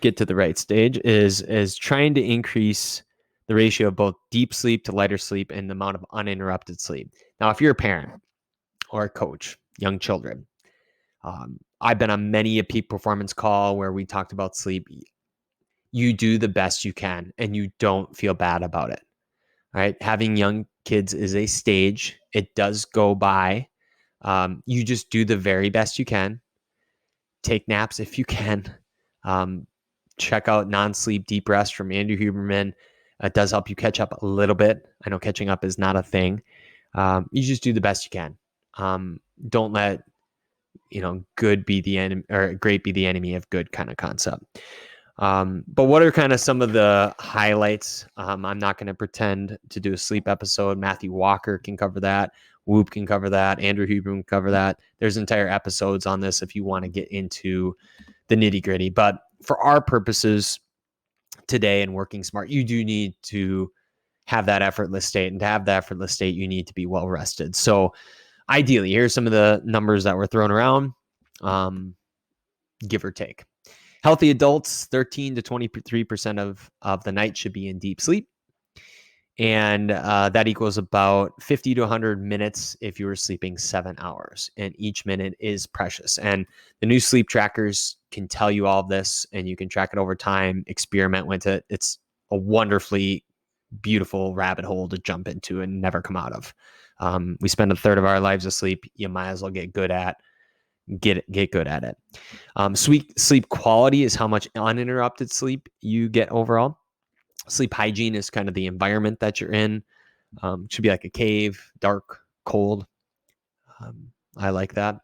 get to the right stage, is trying to increase the ratio of both deep sleep to lighter sleep and the amount of uninterrupted sleep. Now, if you're a parent or a coach, young children, I've been on many a peak performance call where we talked about sleep. You do the best you can and you don't feel bad about it. All right. Having young kids is a stage. It does go by. You just do the very best you can. Take naps if you can. Check out non-sleep deep rest from Andrew Huberman. It does help you catch up a little bit. I know catching up is not a thing. You just do the best you can. Don't let good be the enemy or great be the enemy of good kind of concept. But what are kind of some of the highlights? I'm not going to pretend to do a sleep episode. Matthew Walker can cover that. Whoop can cover that. Andrew Huberman can cover that. There's entire episodes on this if you want to get into the nitty gritty. But for our purposes today and working smart, you do need to have that effortless state. And to have that effortless state, you need to be well rested. So ideally, here's some of the numbers that were thrown around, give or take. Healthy adults, 13 to 23% of the night should be in deep sleep. And that equals about 50 to 100 minutes if you were sleeping 7 hours. And each minute is precious. And the new sleep trackers can tell you all of this, and you can track it over time, experiment with it. It's a wonderfully beautiful rabbit hole to jump into and never come out of. We spend a third of our lives asleep. You might as well get good at it. Sleep quality is how much uninterrupted sleep you get overall. Sleep hygiene is kind of the environment that you're in. It should be like a cave, dark, cold. I like that.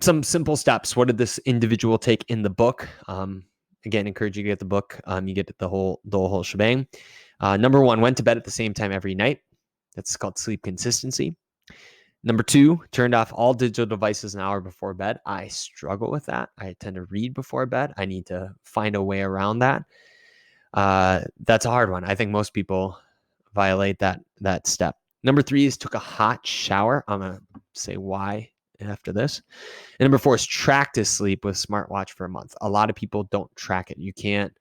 Some simple steps. What did this individual take in the book? Again, encourage you to get the book. You get the whole shebang. Number 1, went to bed at the same time every night. That's called sleep consistency. Number 2, turned off all digital devices an hour before bed. I struggle with that. I tend to read before bed. I need to find a way around that. That's a hard one. I think most people violate that step. Number 3 is took a hot shower. I'm going to say why after this. And number 4 is tracked his sleep with smartwatch for a month. A lot of people don't track it. You can't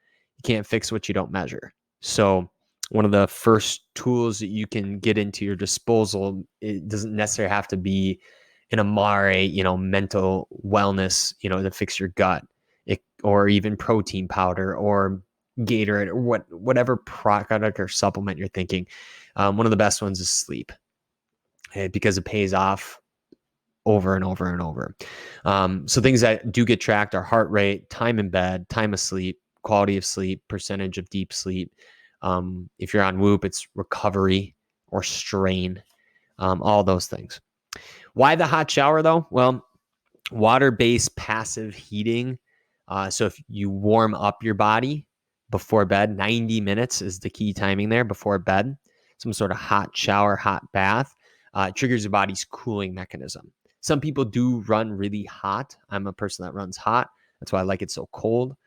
fix what you don't measure. So one of the first tools that you can get into your disposal, it doesn't necessarily have to be an Amare, mental wellness, to fix your gut, or even protein powder or Gatorade or whatever product or supplement you're thinking. One of the best ones is sleep, because it pays off over and over and over. So things that do get tracked are heart rate, time in bed, time of sleep, quality of sleep, percentage of deep sleep. If you're on Whoop, it's recovery or strain, all those things. Why the hot shower though? Well, water-based passive heating. So if you warm up your body before bed, 90 minutes is the key timing there before bed. Some sort of hot shower, hot bath, triggers your body's cooling mechanism. Some people do run really hot. I'm a person that runs hot. That's why I like it so cold.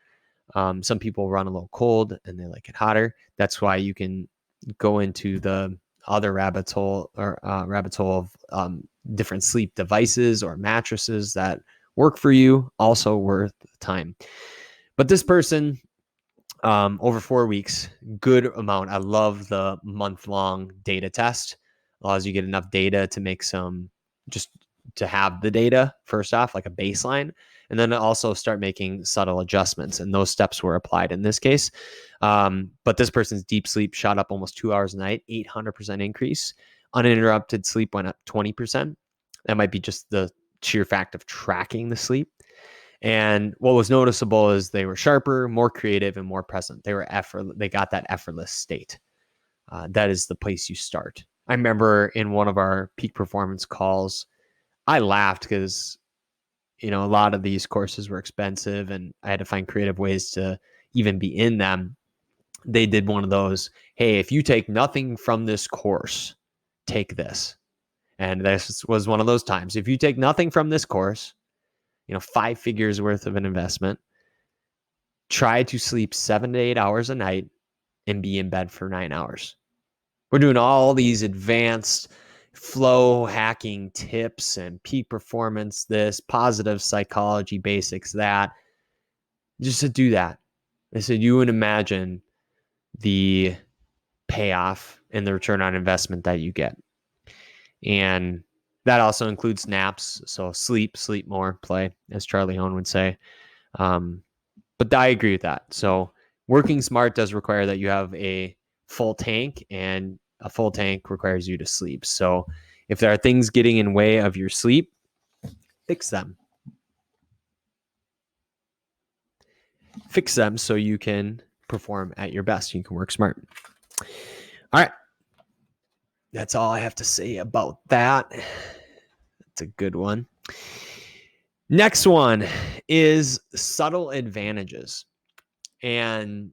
Some people run a little cold and they like it hotter. That's why you can go into the other rabbit hole of different sleep devices or mattresses that work for you. Also worth the time. But this person, over 4 weeks, good amount. I love the month-long data test. Allows you to get enough data to make just to have the data first off, like a baseline, and then also start making subtle adjustments. And those steps were applied in this case. But this person's deep sleep shot up almost 2 hours a night, 800% increase. Uninterrupted sleep went up 20%. That might be just the sheer fact of tracking the sleep. And what was noticeable is they were sharper, more creative, and more present. They got that effortless state. That is the place you start. I remember in one of our peak performance calls, I laughed because, a lot of these courses were expensive and I had to find creative ways to even be in them. They did one of those, hey, if you take nothing from this course, take this. And this was one of those times. If you take nothing from this course, 5 figures worth of an investment, try to sleep 7 to 8 hours a night and be in bed for 9 hours. We're doing all these advanced flow hacking tips and peak performance, this positive psychology basics, that, just to do that. I said, you would imagine the payoff and the return on investment that you get. And that also includes naps. So sleep more, play, as Charlie Owen would say. But I agree with that. So working smart does require that you have a full tank, and a full tank requires you to sleep. So if there are things getting in way of your sleep, fix them. Fix them so you can perform at your best. You can work smart. All right. That's all I have to say about that. That's a good one. Next one is subtle advantages. And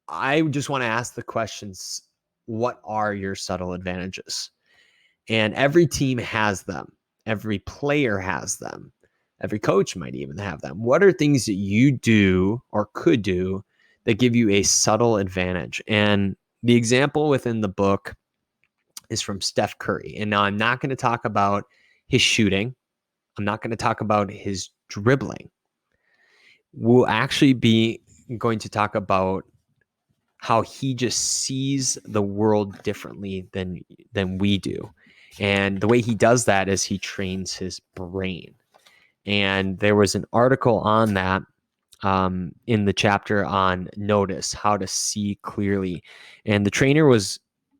I just want to ask the questions, what are your subtle advantages? And every team has them. Every player has them. Every coach might even have them. What are things that you do or could do that give you a subtle advantage? And the example within the book is from Steph Curry. And now I'm not going to talk about his shooting. I'm not going to talk about his dribbling. We'll actually be going to talk about how he just sees the world differently than we do. And the way he does that is he trains his brain. And there was an article on that in the chapter on notice, how to see clearly. And the trainer was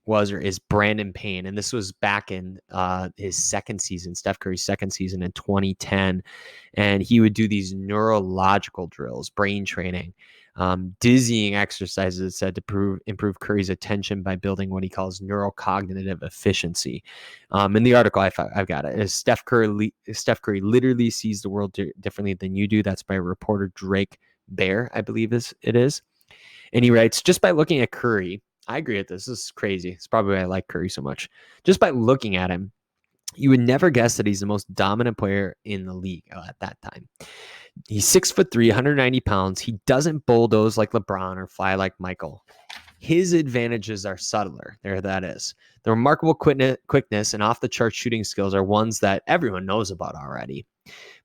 or is Brandon Payne. And this was back in his second season, Steph Curry's second season in 2010. And he would do these neurological drills, brain training, dizzying exercises said to improve Curry's attention by building what he calls neurocognitive efficiency. In the article, I've got it. Steph Curry literally sees the world differently than you do. That's by reporter Drake Bear, I believe it is. And he writes, just by looking at Curry, I agree with this. This is crazy. It's probably why I like Curry so much. Just by looking at him, you would never guess that he's the most dominant player in the league at that time. He's 6'3", 190 pounds. He doesn't bulldoze like LeBron or fly like Michael. His advantages are subtler. There that is. The remarkable quickness and off-the-chart shooting skills are ones that everyone knows about already.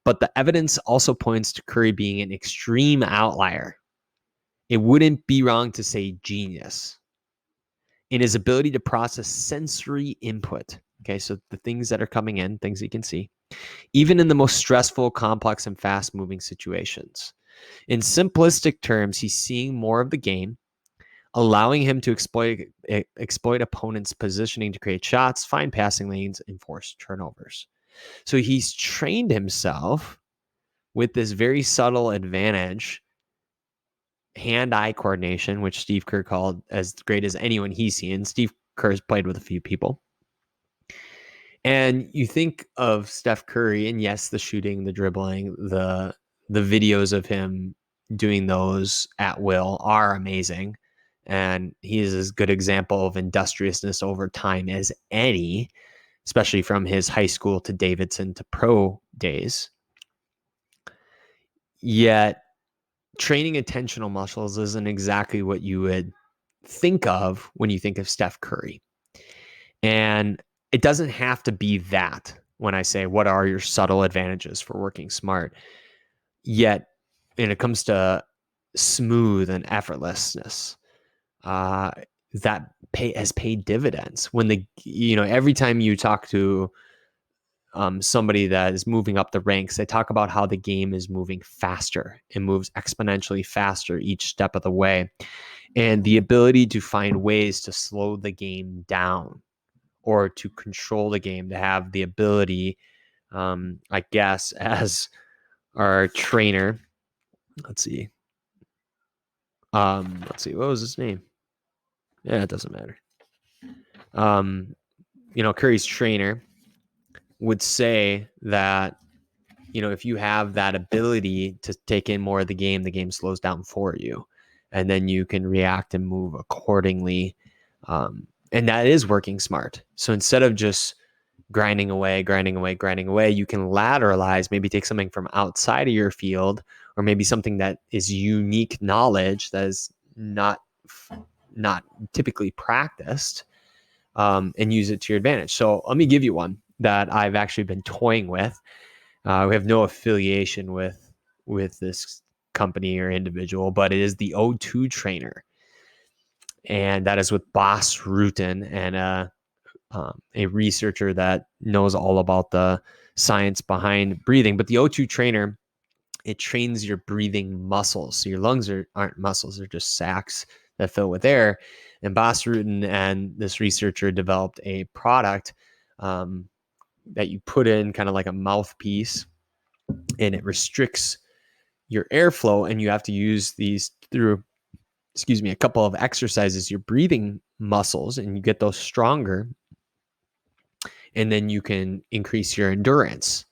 But the evidence also points to Curry being an extreme outlier. It wouldn't be wrong to say genius in his ability to process sensory input. Okay, so the things that are coming in, things he can see, even in the most stressful, complex, and fast-moving situations. In simplistic terms, he's seeing more of the game, allowing him to exploit opponents' positioning to create shots, find passing lanes, and force turnovers. So he's trained himself with this very subtle advantage, hand-eye coordination, which Steve Kerr called as great as anyone he's seen. Steve Kerr's played with a few people. And you think of Steph Curry, and yes, the shooting, the dribbling, the videos of him doing those at will are amazing. And he is as good example of industriousness over time as any, especially from his high school to Davidson to pro days. Yet training attentional muscles isn't exactly what you would think of when you think of Steph Curry. And it doesn't have to be that when I say, what are your subtle advantages for working smart? Yet, when it comes to smooth and effortlessness, that has paid dividends. When every time you talk to somebody that is moving up the ranks, they talk about how the game is moving faster. It moves exponentially faster each step of the way. And the ability to find ways to slow the game down or to control the game, to have the ability, I guess, as our trainer, let's see, what was his name? Yeah, it doesn't matter. Curry's trainer would say that if you have that ability to take in more of the game slows down for you, and then you can react and move accordingly. And that is working smart. So instead of just grinding away, you can lateralize, maybe take something from outside of your field, or maybe something that is unique knowledge that is not typically practiced, and use it to your advantage. So let me give you one that I've actually been toying with. We have no affiliation with this company or individual, but it is the O2 trainer, and that is with Bas Rutten, and a researcher that knows all about the science behind breathing. But the O2 trainer, it trains your breathing muscles. So your lungs aren't muscles; they're just sacs that fill with air. And Bas Rutten and this researcher developed a product that you put in kind of like a mouthpiece, and it restricts your airflow, and you have to use these through a couple of exercises, your breathing muscles, and you get those stronger, and then you can increase your endurance.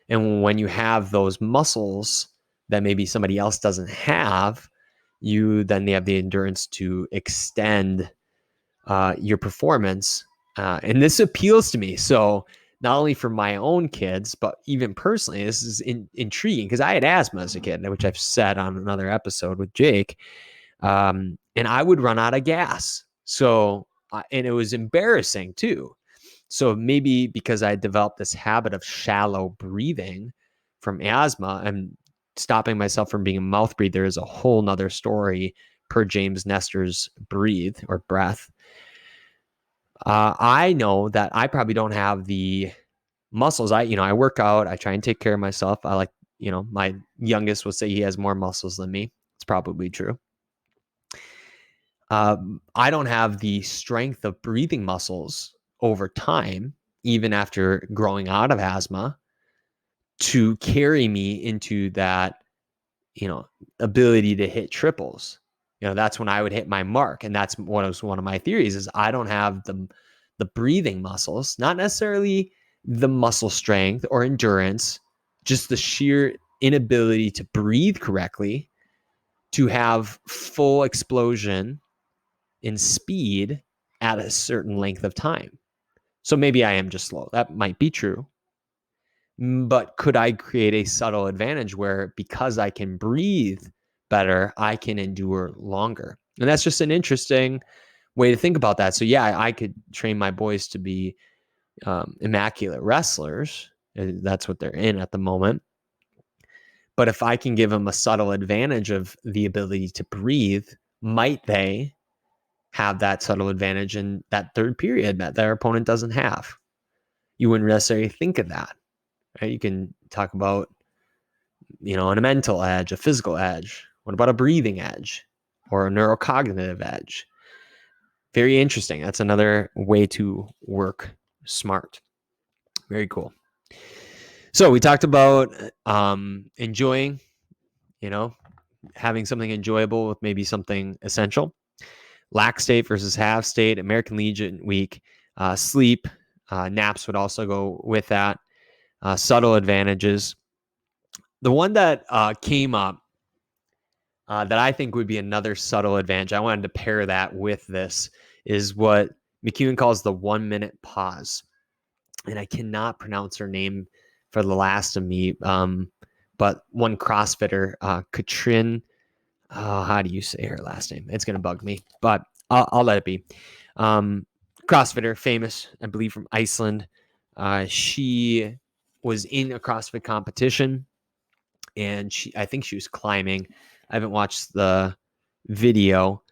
And when you have those muscles that maybe somebody else doesn't have, they have the endurance to extend your performance. And this appeals to me. So not only for my own kids, but even personally, this is intriguing, because I had asthma as a kid, which I've said on another episode with Jake. And I would run out of gas. So, and it was embarrassing too. So maybe because I developed this habit of shallow breathing from asthma, and stopping myself from being a mouth breather is a whole nother story per James Nestor's breathe or breath. I know that I probably don't have the muscles. I work out. I try and take care of myself. I like, my youngest would say he has more muscles than me. It's probably true. I don't have the strength of breathing muscles over time, even after growing out of asthma, to carry me into that, ability to hit triples. That's when I would hit my mark. And that's what was one of my theories, is I don't have the breathing muscles, not necessarily the muscle strength or endurance, just the sheer inability to breathe correctly, to have full explosion in speed at a certain length of time. So maybe I am just slow. That might be true. But could I create a subtle advantage where, because I can breathe better, I can endure longer? And that's just an interesting way to think about that. So yeah, I could train my boys to be immaculate wrestlers. That's what they're in at the moment. But if I can give them a subtle advantage of the ability to breathe, might they have that subtle advantage in that third period that their opponent doesn't have? You wouldn't necessarily think of that, right? You can talk about, a mental edge, a physical edge. What about a breathing edge or a neurocognitive edge? Very interesting. That's another way to work smart. Very cool. So we talked about enjoying, having something enjoyable with maybe something essential. Lack state versus have state, American Legion week, sleep, naps would also go with that. Subtle advantages. The one that came up that I think would be another subtle advantage, I wanted to pair that with this, is what McKeown calls the 1 minute pause. And I cannot pronounce her name for the last of me, but one CrossFitter, Katrin, how do you say her last name? It's going to bug me, but I'll let it be. CrossFitter, famous, I believe, from Iceland. She was in a CrossFit competition, and I think she was climbing. I haven't watched the video.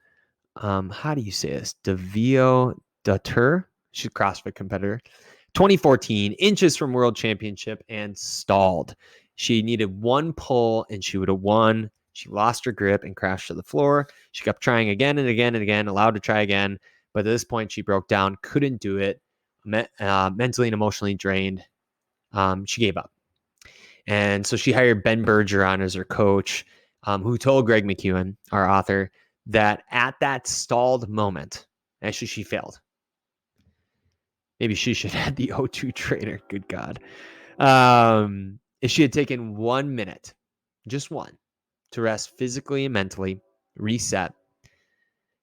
How do you say this? Davio Datur. She's a CrossFit competitor. 2014, inches from world championship, and stalled. She needed one pull and she would have won. She lost her grip and crashed to the floor. She kept trying again and again and again, allowed to try again. But at this point, she broke down, couldn't do it, mentally and emotionally drained. She gave up. And so she hired Ben Bergeron as her coach, who told Greg McKeown, our author, that at that stalled moment, actually she failed. Maybe she should have the O2 trainer. Good God. if she had taken 1 minute, just one, to rest physically and mentally, reset,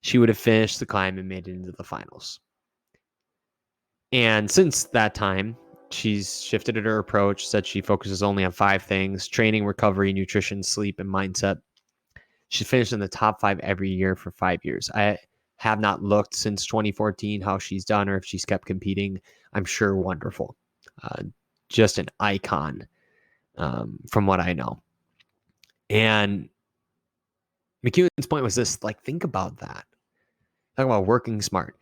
she would have finished the climb and made it into the finals. And since that time, she's shifted her approach, said she focuses only on 5 things: training, recovery, nutrition, sleep, and mindset. She finished in the top 5 every year for 5 years. I have not looked since 2014 how she's done or if she's kept competing. I'm sure wonderful. Just an icon from what I know. And McKeown's point was this, like, think about that. Talk about working smart.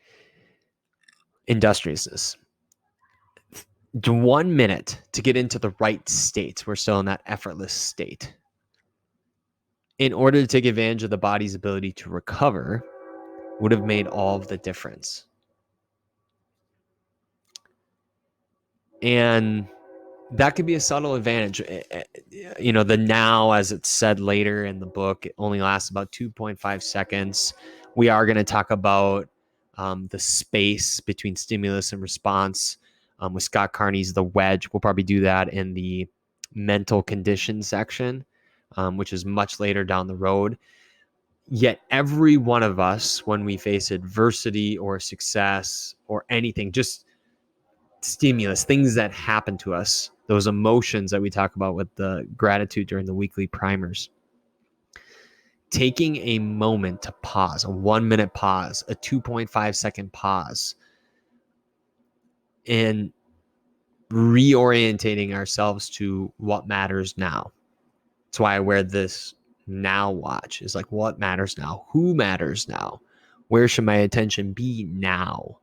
Industriousness. 1 minute to get into the right state. We're still in that effortless state. In order to take advantage of the body's ability to recover, would have made all of the difference. And that could be a subtle advantage. You know, the now, as it's said later in the book, it only lasts about 2.5 seconds. We are going to talk about the space between stimulus and response with Scott Carney's The Wedge. We'll probably do that in the mental condition section, which is much later down the road. Yet every one of us, when we face adversity or success or anything, just stimulus, things that happen to us, those emotions that we talk about with the gratitude during the weekly primers, taking a moment to pause, a 1 minute pause, a 2.5 second pause, and reorientating ourselves to what matters now. That's why I wear this now watch. Is like, what matters now? Who matters now? Where should my attention be now?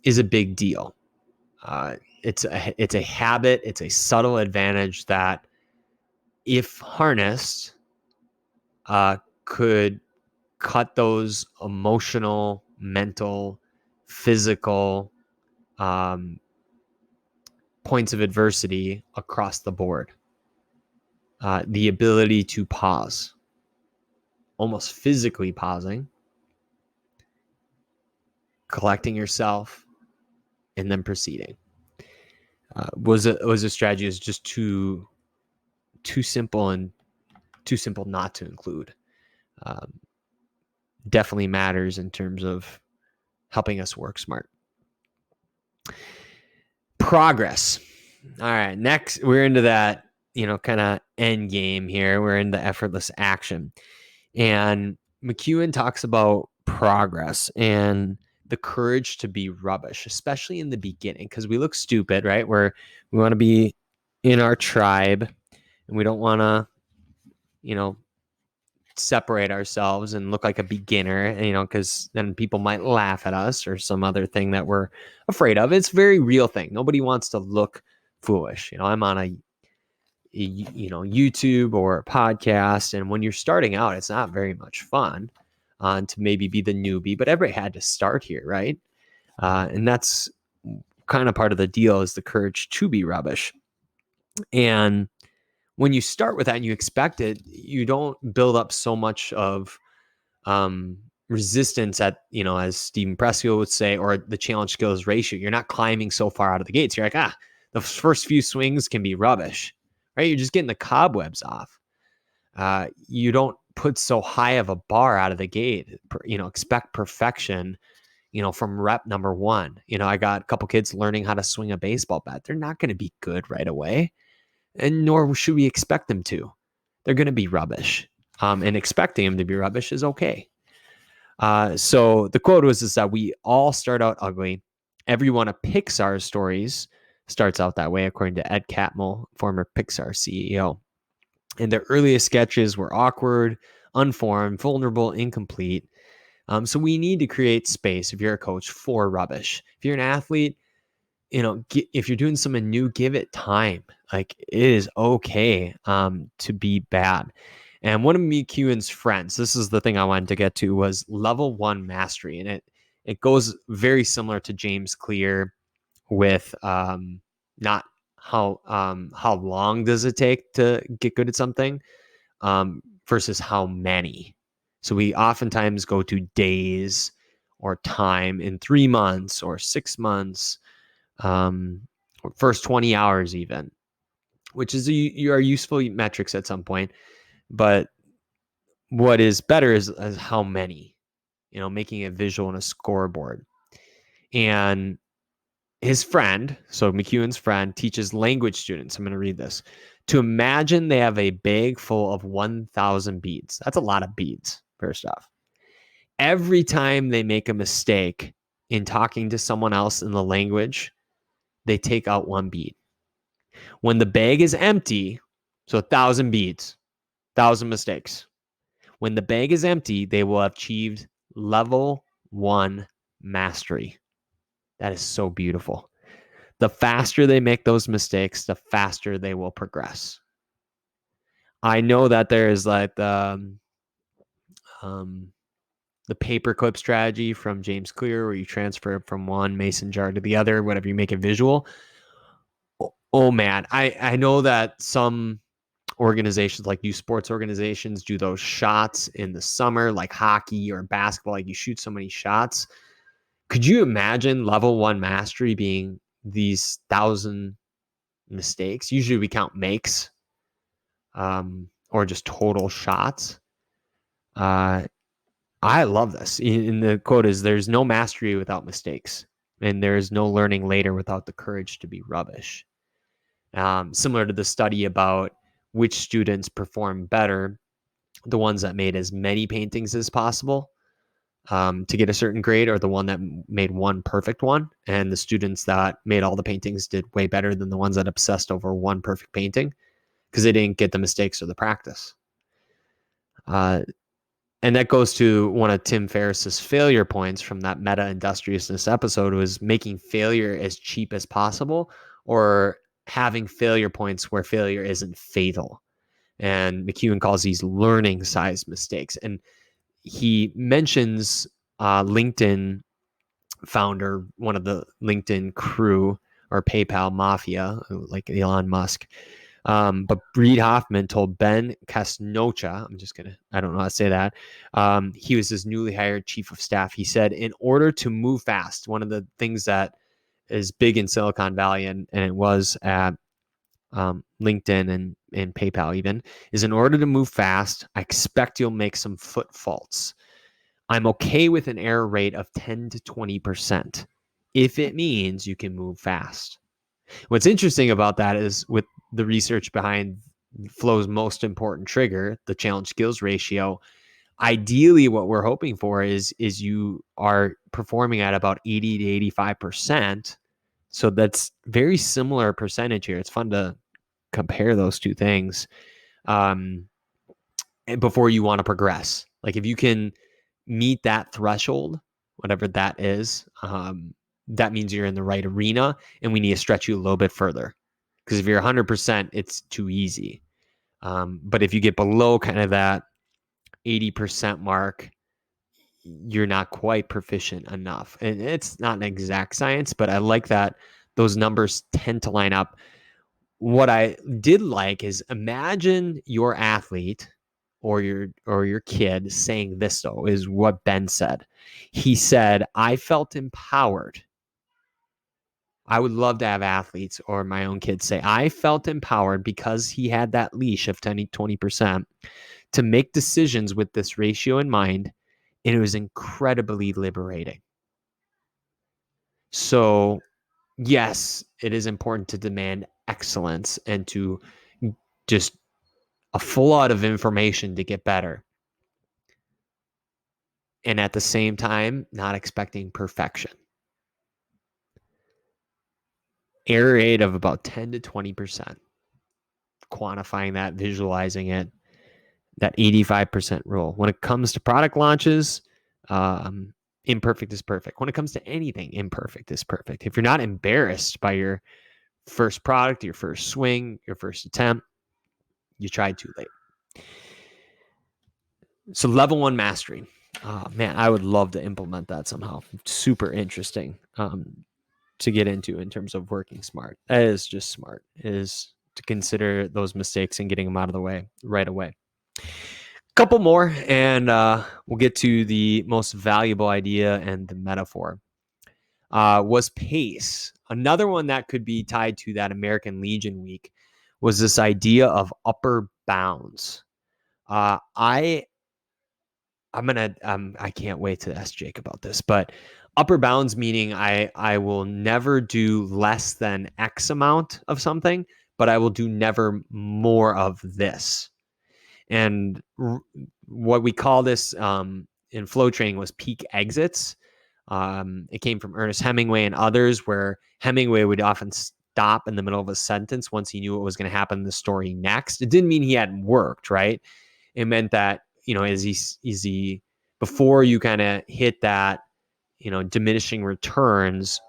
Is a big deal. It's a habit. It's a subtle advantage that, if harnessed, could cut those emotional, mental, physical points of adversity across the board. The ability to pause, almost physically pausing, collecting yourself, and then proceeding. Was a strategy is just too simple and too simple not to include. Definitely matters in terms of helping us work smart. Progress. All right, next we're into that, kind of end game here. We're in the effortless action. And McKeown talks about progress and the courage to be rubbish, especially in the beginning, because we look stupid, right? We want to be in our tribe and we don't want to, separate ourselves and look like a beginner, because then people might laugh at us or some other thing that we're afraid of. It's a very real thing. Nobody wants to look foolish. I'm on a YouTube or a podcast, and when you're starting out, it's not very much fun to maybe be the newbie, but everybody had to start here, right? And that's kind of part of the deal, is the courage to be rubbish. And when you start with that and you expect it, you don't build up so much of resistance at, as Stephen Pressfield would say, or the challenge skills ratio. You're not climbing so far out of the gates. You're like, the first few swings can be rubbish, right? You're just getting the cobwebs off. You don't put so high of a bar out of the gate, expect perfection, from rep number 1. I got a couple kids learning how to swing a baseball bat. They're not going to be good right away. And nor should we expect them to. They're going to be rubbish. And expecting them to be rubbish is okay. So the quote is that we all start out ugly. Every one of Pixar's stories starts out that way, according to Ed Catmull, former Pixar CEO. And their earliest sketches were awkward, unformed, vulnerable, incomplete. So we need to create space, if you're a coach, for rubbish. If you're an athlete, if you're doing something new, give it time. Like, it is okay to be bad. And one of McKeown's friends, this is the thing I wanted to get to, was level 1 mastery. And it goes very similar to James Clear with not how long does it take to get good at something versus how many. So we oftentimes go to days or time in 3 months or 6 months, or first 20 hours even. which is are useful metrics at some point. But what is better is how many, making it visual in a scoreboard. And his friend, so McKeown's friend, teaches language students, I'm going to read this, to imagine they have a bag full of 1,000 beads. That's a lot of beads, first off. Every time they make a mistake in talking to someone else in the language, they take out one bead. When the bag is empty, so 1,000 beads, 1,000 mistakes. When the bag is empty, they will have achieved level 1 mastery. That is so beautiful. The faster they make those mistakes, the faster they will progress. I know that there is like the paperclip strategy from James Clear, where you transfer from one mason jar to the other, whatever, you make it visual. Oh man, I know that some organizations, like youth sports organizations, do those shots in the summer, like hockey or basketball, like you shoot so many shots. Could you imagine level 1 mastery being these 1,000 mistakes? Usually we count makes, or just total shots. I love this. In the quote is, there's no mastery without mistakes, and there is no learning later without the courage to be rubbish. Similar to the study about which students perform better, the ones that made as many paintings as possible to get a certain grade, or the one that made one perfect one. And the students that made all the paintings did way better than the ones that obsessed over one perfect painting, because they didn't get the mistakes or the practice. And that goes to one of Tim Ferriss's failure points from that meta industriousness episode, was making failure as cheap as possible, or having failure points where failure isn't fatal. And McKeown calls these learning size mistakes. And he mentions LinkedIn founder, one of the LinkedIn crew or PayPal mafia, like Elon Musk. But Reid Hoffman told Ben Casnocha, I don't know how to say that. He was his newly hired chief of staff. He said, in order to move fast, one of the things that is big in Silicon Valley, and it was at LinkedIn and PayPal even, is in order to move fast, I expect you'll make some foot faults. I'm okay with an error rate of 10 to 20% if it means you can move fast. What's interesting about that is, with the research behind Flow's most important trigger, the challenge skills ratio, ideally what we're hoping for is you are performing at about 80 to 85%. So that's very similar percentage here. It's fun to compare those two things before you want to progress. Like if you can meet that threshold, whatever that is, that means you're in the right arena, and we need to stretch you a little bit further. Because if you're 100%, it's too easy. But if you get below kind of that 80% mark, you're not quite proficient enough. And it's not an exact science, but I like that those numbers tend to line up. What I did like is, imagine your athlete or your kid saying this, though, is what Ben said. He said, I felt empowered. I would love to have athletes or my own kids say, I felt empowered because he had that leash of 10 to 20% to make decisions with this ratio in mind. And it was incredibly liberating. So, yes, it is important to demand excellence and to just a flood of information to get better. And at the same time, not expecting perfection. Error rate of about 10 to 20%. Quantifying that, visualizing it, that 85% rule. When it comes to product launches, imperfect is perfect. When it comes to anything, imperfect is perfect. If you're not embarrassed by your first product, your first swing, your first attempt, you tried too late. So level 1 mastery. Oh, man, I would love to implement that somehow. Super interesting to get into in terms of working smart. That is just smart, is to consider those mistakes and getting them out of the way right away. Couple more, and we'll get to the most valuable idea and the metaphor. Was pace. Another one that could be tied to that American Legion week was this idea of upper bounds. I can't wait to ask Jake about this, but upper bounds meaning I will never do less than X amount of something, but I will do never more of this. And what we call this in flow training was peak exits. It came from Ernest Hemingway and others, where Hemingway would often stop in the middle of a sentence once he knew what was going to happen in the story next. It didn't mean he hadn't worked, right? It meant that, as he before you kind of hit that, diminishing returns,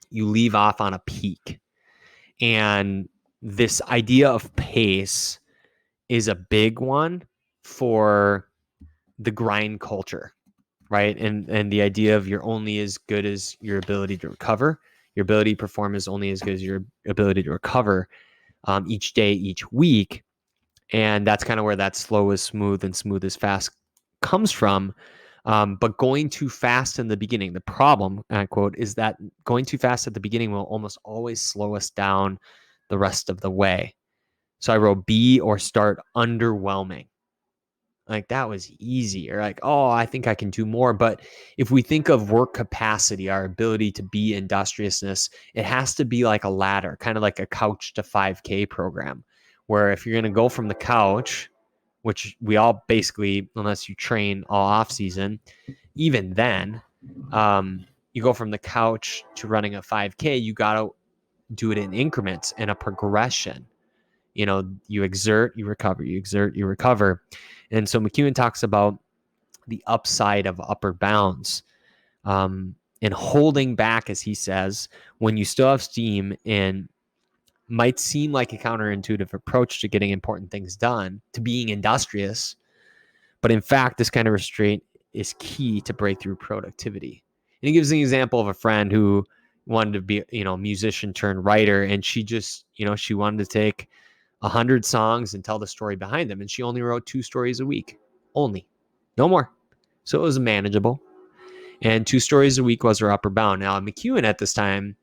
you leave off on a peak. And this idea of pace is a big one for the grind culture, right? And the idea of you're only as good as your ability to recover. Your ability to perform is only as good as your ability to recover each day, each week. And that's kind of where that slow is smooth and smooth is fast comes from. But going too fast in the beginning, the problem, quote, is that going too fast at the beginning will almost always slow us down the rest of the way. So I wrote be or start underwhelming. Like that was easy. Or like, oh, I think I can do more. But if we think of work capacity, our ability to be industriousness, it has to be like a ladder, kind of like a couch to 5K program, where if you're going to go from the couch, which we all basically, unless you train all off season, even then, you go from the couch to running a 5K, you got to do it in increments and a progression. You exert, you recover, you exert, you recover. And so McKeown talks about the upside of upper bounds and holding back, as he says, when you still have steam and might seem like a counterintuitive approach to getting important things done, to being industrious. But in fact, this kind of restraint is key to breakthrough productivity. And he gives an example of a friend who wanted to be, musician turned writer. And she just, she wanted to take 100 songs and tell the story behind them. And she only wrote 2 stories a week, only, no more. So it was manageable. And 2 stories a week was her upper bound. Now, McKeown at this time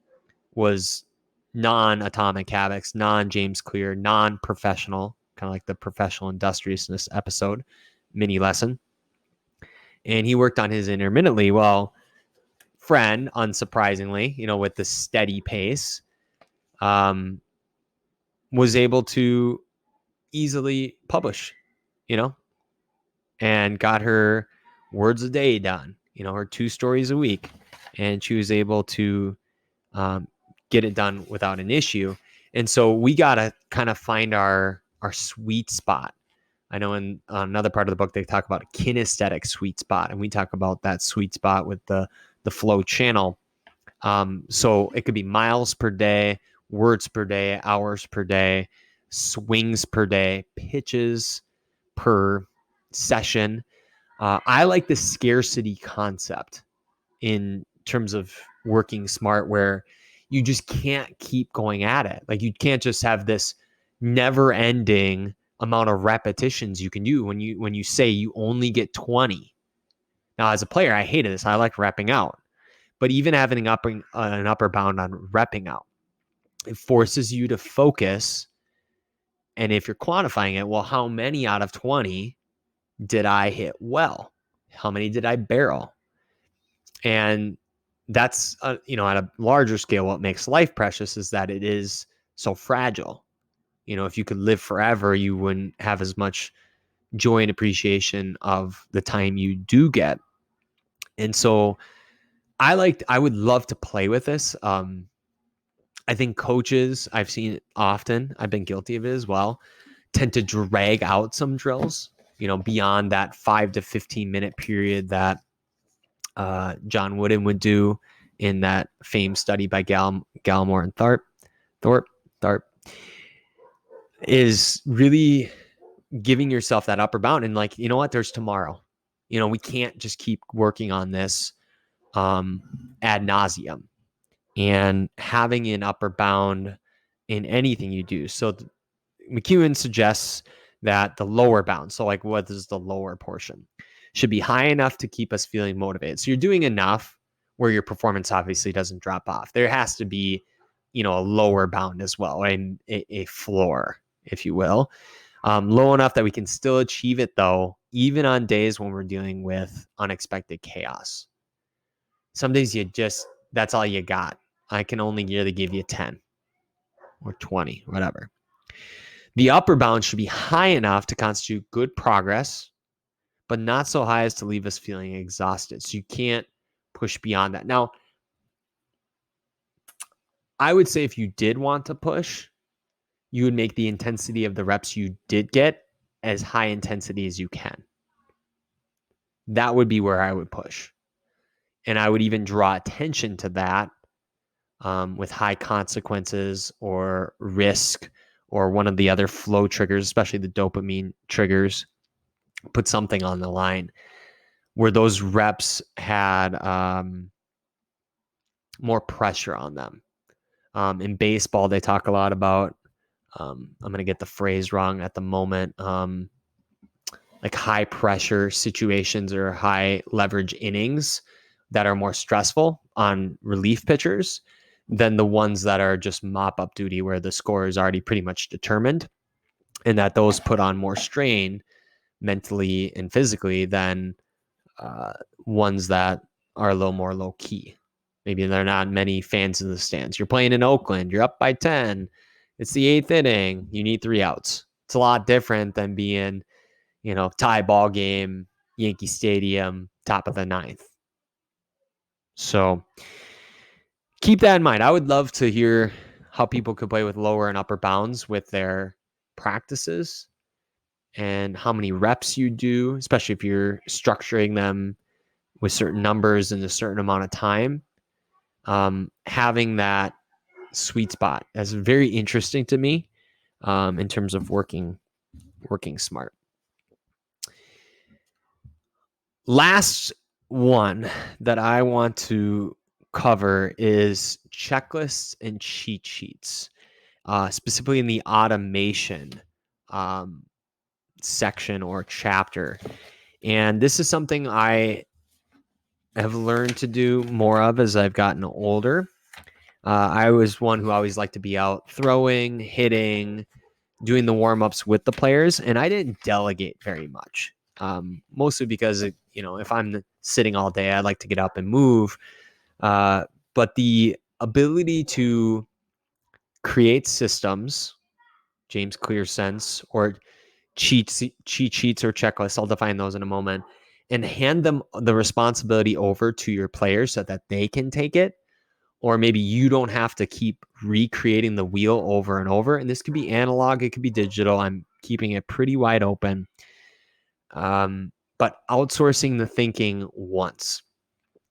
was non-Atomic Habits, non-James Clear, non-professional, kind of like the professional industriousness episode, mini lesson. And he worked on his intermittently. Well, friend, unsurprisingly, with the steady pace, was able to easily publish, and got her words a day done, her 2 stories a week. And she was able to get it done without an issue. And so we got to kind of find our sweet spot. I know in another part of the book, they talk about a kinesthetic sweet spot, and we talk about that sweet spot with the flow channel. So it could be miles per day, words per day, hours per day, swings per day, pitches per session. I like the scarcity concept in terms of working smart, where you just can't keep going at it. Like you can't just have this never ending amount of repetitions you can do when you say you only get 20. Now, as a player, I hated this. I like repping out. But even having an upper bound on repping out, it forces you to focus. And if you're quantifying it, well, how many out of 20 did I hit well? How many did I barrel? And that's, at a larger scale, what makes life precious is that it is so fragile. If you could live forever, you wouldn't have as much joy and appreciation of the time you do get. And so I would love to play with this. I think coaches, I've seen it often, I've been guilty of it as well, tend to drag out some drills, beyond that 5 to 15 minute period that John Wooden would do in that famed study by Gallimore and Thorpe is really giving yourself that upper bound. And like, there's tomorrow. We can't just keep working on this ad nauseum, and having an upper bound in anything you do. So McKeown suggests that the lower bound, so like what is the lower portion, should be high enough to keep us feeling motivated. So you're doing enough where your performance obviously doesn't drop off. There has to be, a lower bound as well, and a floor. if you will. Low enough that we can still achieve it, though, even on days when we're dealing with unexpected chaos. Some days that's all you got. I can only really give you 10 or 20, whatever. The upper bound should be high enough to constitute good progress, but not so high as to leave us feeling exhausted. So you can't push beyond that. Now, I would say if you did want to push, you would make the intensity of the reps you did get as high intensity as you can. That would be where I would push. And I would even draw attention to that with high consequences or risk or one of the other flow triggers, especially the dopamine triggers. Put something on the line where those reps had more pressure on them. In baseball, they talk a lot about, I'm going to get the phrase wrong at the moment, like high pressure situations or high leverage innings that are more stressful on relief pitchers than the ones that are just mop up duty where the score is already pretty much determined, and that those put on more strain mentally and physically than ones that are a little more low key. Maybe there are not many fans in the stands. You're playing in Oakland. You're up by 10. It's the 8th inning. You need 3 outs. It's a lot different than being, tie ball game, Yankee Stadium, top of the 9th. So keep that in mind. I would love to hear how people could play with lower and upper bounds with their practices and how many reps you do, especially if you're structuring them with certain numbers in a certain amount of time. Having that sweet spot is very interesting to me in terms of working smart. Last one that I want to cover is checklists and cheat sheets, specifically in the automation section or chapter. And this is something I have learned to do more of as I've gotten older. I was one who always liked to be out throwing, hitting, doing the warm-ups with the players, and I didn't delegate very much. Mostly because, if I'm sitting all day, I like to get up and move. But the ability to create systems, James Clear sense, or cheat sheets or checklists, I'll define those in a moment, and hand them the responsibility over to your players so that they can take it. Or maybe you don't have to keep recreating the wheel over and over. And this could be analog, it could be digital. I'm keeping it pretty wide open. But outsourcing the thinking once,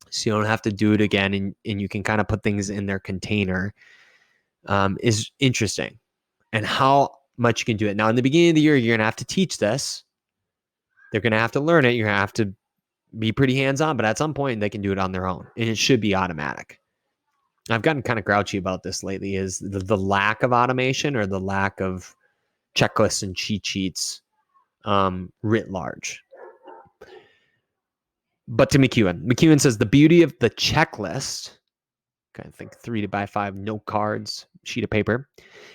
so you don't have to do it again, and you can kind of put things in their container, is interesting. And how much you can do it. Now, in the beginning of the year, you're going to have to teach this. They're going to have to learn it. You're going to have to be pretty hands-on, but at some point they can do it on their own, and it should be automatic. I've gotten kind of grouchy about this lately, is the lack of automation or the lack of checklists and cheat sheets writ large. But to McKeown says the beauty of the checklist, kind of think 3x5 note cards, sheet of paper,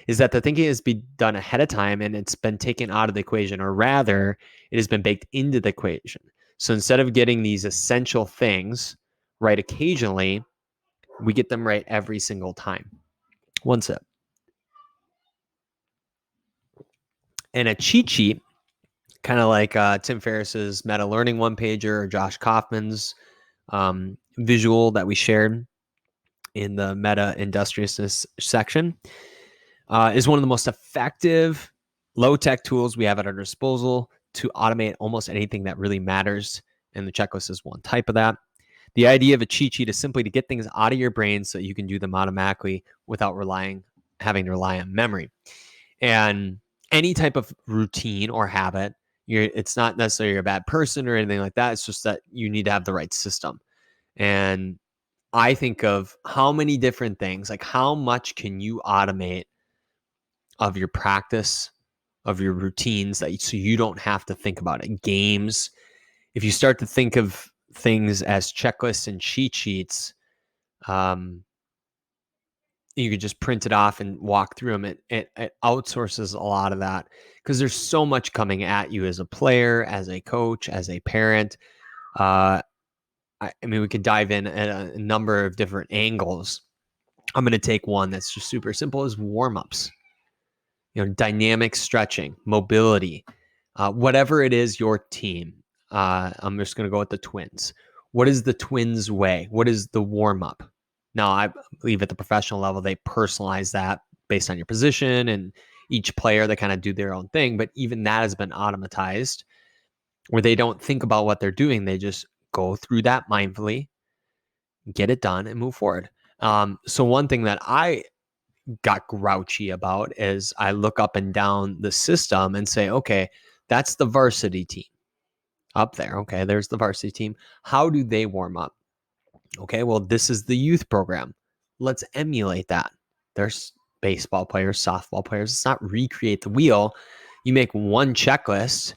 is that the thinking has been done ahead of time and it's been taken out of the equation, or rather it has been baked into the equation. So instead of getting these essential things right occasionally, we get them right every single time. One sip. And a cheat sheet, kind of like Tim Ferriss's meta learning one pager or Josh Kaufman's visual that we shared in the meta industriousness section, is one of the most effective low-tech tools we have at our disposal to automate almost anything that really matters. And the checklist is one type of that. The idea of a cheat sheet is simply to get things out of your brain so you can do them automatically without having to rely on memory. And any type of routine or habit, it's not necessarily you're a bad person or anything like that. It's just that you need to have the right system. And I think of how many different things, like how much can you automate of your practice, of your routines, so you don't have to think about it. Games, if you start to think of things as checklists and cheat sheets, you could just print it off and walk through them. It outsources a lot of that because there's so much coming at you as a player, as a coach, as a parent. I mean, we could dive in at a number of different angles. I'm going to take one that's just super simple as warm-ups. Dynamic stretching, mobility, whatever it is your team. I'm just going to go with the Twins. What is the Twins way? What is the warm-up? Now, I believe at the professional level, they personalize that based on your position, and each player, they kind of do their own thing. But even that has been automatized where they don't think about what they're doing. They just go through that mindfully, get it done, and move forward. So one thing that I got grouchy about is I look up and down the system and say, okay, that's the varsity team up there. Okay, there's the varsity team. How do they warm up? Okay, well, this is the youth program. Let's emulate that. There's baseball players, softball players. It's not recreate the wheel. You make one checklist,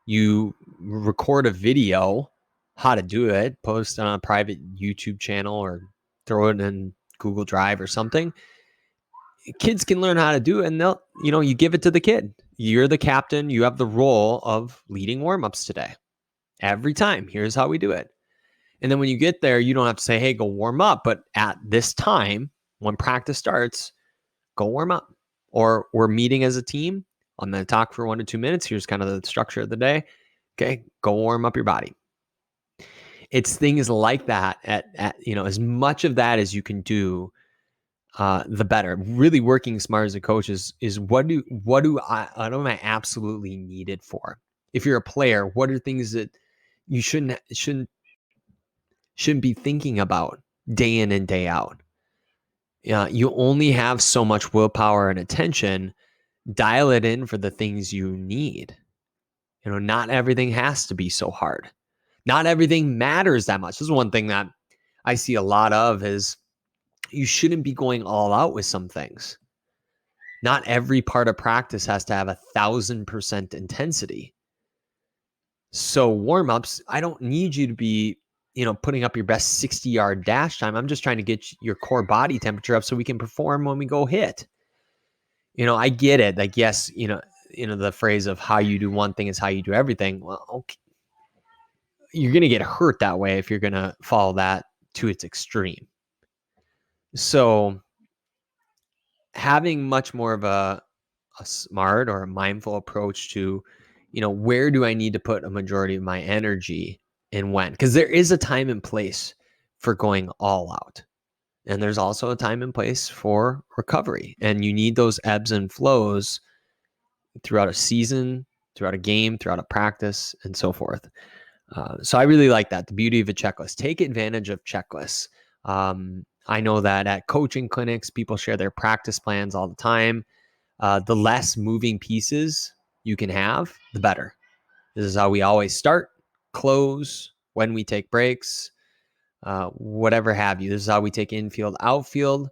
you record a video, how to do it, post on a private YouTube channel or throw it in Google Drive or something. Kids can learn how to do it, and they'll, you give it to the kid. You're the captain. You have the role of leading warm-ups today. Every time, here's how we do it. And then when you get there, you don't have to say, hey, go warm up. But at this time, when practice starts, go warm up. Or we're meeting as a team. I'm going to talk for 1 to 2 minutes. Here's kind of the structure of the day. Okay, go warm up your body. It's things like that. At as much of that as you can do, the better. Really working smart as a coach is what am I absolutely needed for? If you're a player, what are things that you shouldn't be thinking about day in and day out? You only have so much willpower and attention. Dial it in for the things you need. Not everything has to be so hard. Not everything matters that much. This is one thing that I see a lot of is you shouldn't be going all out with some things. Not every part of practice has to have 1,000% intensity. So warm-ups, I don't need you to be, putting up your best 60-yard dash time. I'm just trying to get your core body temperature up so we can perform when we go hit. I get it. Like, yes, the phrase of how you do one thing is how you do everything. Well, okay. You're going to get hurt that way if you're going to follow that to its extreme. So having much more of a smart or a mindful approach to, where do I need to put a majority of my energy and when? Because there is a time and place for going all out. And there's also a time and place for recovery. And you need those ebbs and flows throughout a season, throughout a game, throughout a practice, and so forth. So I really like that, the beauty of a checklist. Take advantage of checklists. I know that at coaching clinics, people share their practice plans all the time. The less moving pieces you can have, the better. This is how we always start, close, when we take breaks, whatever have you. This is how we take infield, outfield.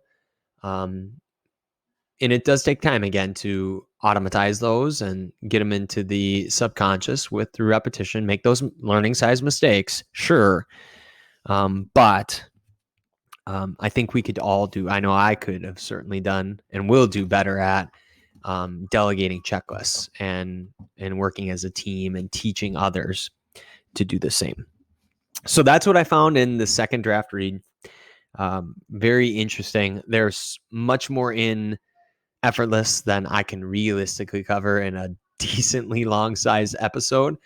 And it does take time, again, to automatize those and get them into the subconscious through repetition, make those learning size mistakes, sure. But I think we could all I know I could have certainly done and will do better at delegating checklists and working as a team and teaching others to do the same. So that's what I found in the second draft read. Very interesting. There's much more in Effortless than I can realistically cover in a decently long size episode.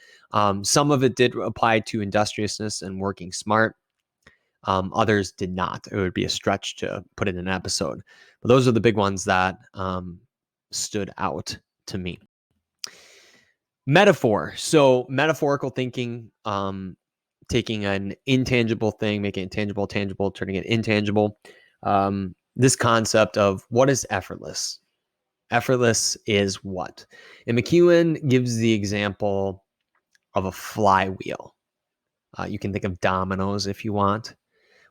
Some of it did apply to Industriousness and working smart. Others did not. It would be a stretch to put in an episode. But those are the big ones that stood out to me. Metaphor. So metaphorical thinking, taking an intangible thing, making it tangible, turning it intangible. This concept of what is effortless? Effortless is what? And McKeown gives the example of a flywheel. You can think of dominoes if you want,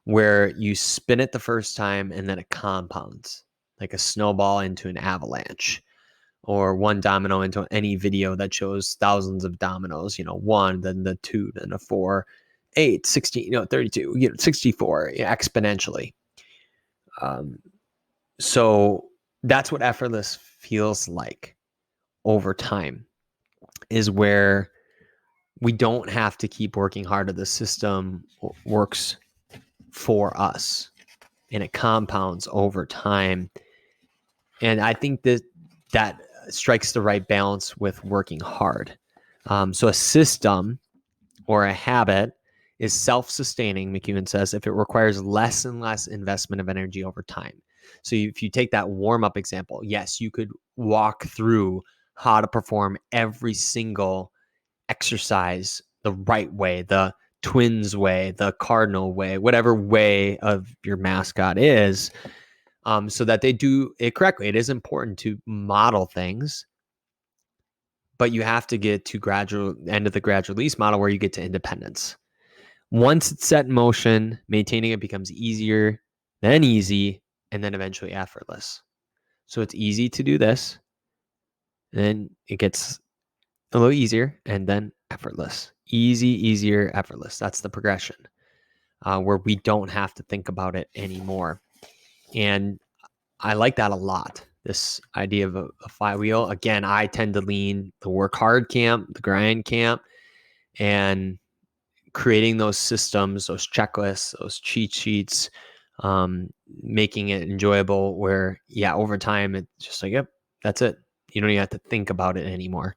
where you spin it the first time and then it compounds like a snowball into an avalanche, or one domino into any video that shows thousands of dominoes, 1, then the 2, then a 4, 8, 16, 32, 64, exponentially. So that's what effortless feels like over time, is where we don't have to keep working harder. The system works for us and it compounds over time. And I think that strikes the right balance with working hard. So a system or a habit is self-sustaining, McKeown says, if it requires less and less investment of energy over time. So if you take that warm-up example, yes, you could walk through how to perform every single exercise the right way, the twins way, the cardinal way, whatever way of your mascot is, so that they do it correctly. It is important to model things, but you have to get to gradual end of the gradual release model where you get to independence. Once it's set in motion, maintaining it becomes easier, then easy, and then eventually effortless. So it's easy to do this, and then it gets a little easier, and then effortless. Easy, easier, effortless. That's the progression, where we don't have to think about it anymore. And I like that a lot. This idea of a flywheel. Again, I tend to lean the work hard camp, the grind camp, and creating those systems, those checklists, those cheat sheets, making it enjoyable where, yeah, over time, it's just like, yep, that's it. You don't even have to think about it anymore.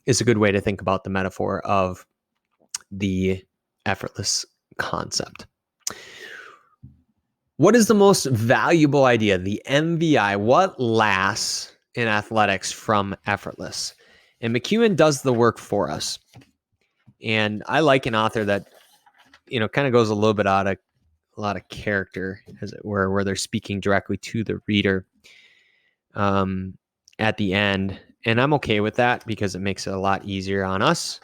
It's a good way to think about the metaphor of the effortless concept. What is the most valuable idea, the MVI? What lasts in athletics from effortless? And McKeown does the work for us. And I like an author that, kind of goes a little bit out of a lot of character, as it were, where they're speaking directly to the reader at the end. And I'm okay with that because it makes it a lot easier on us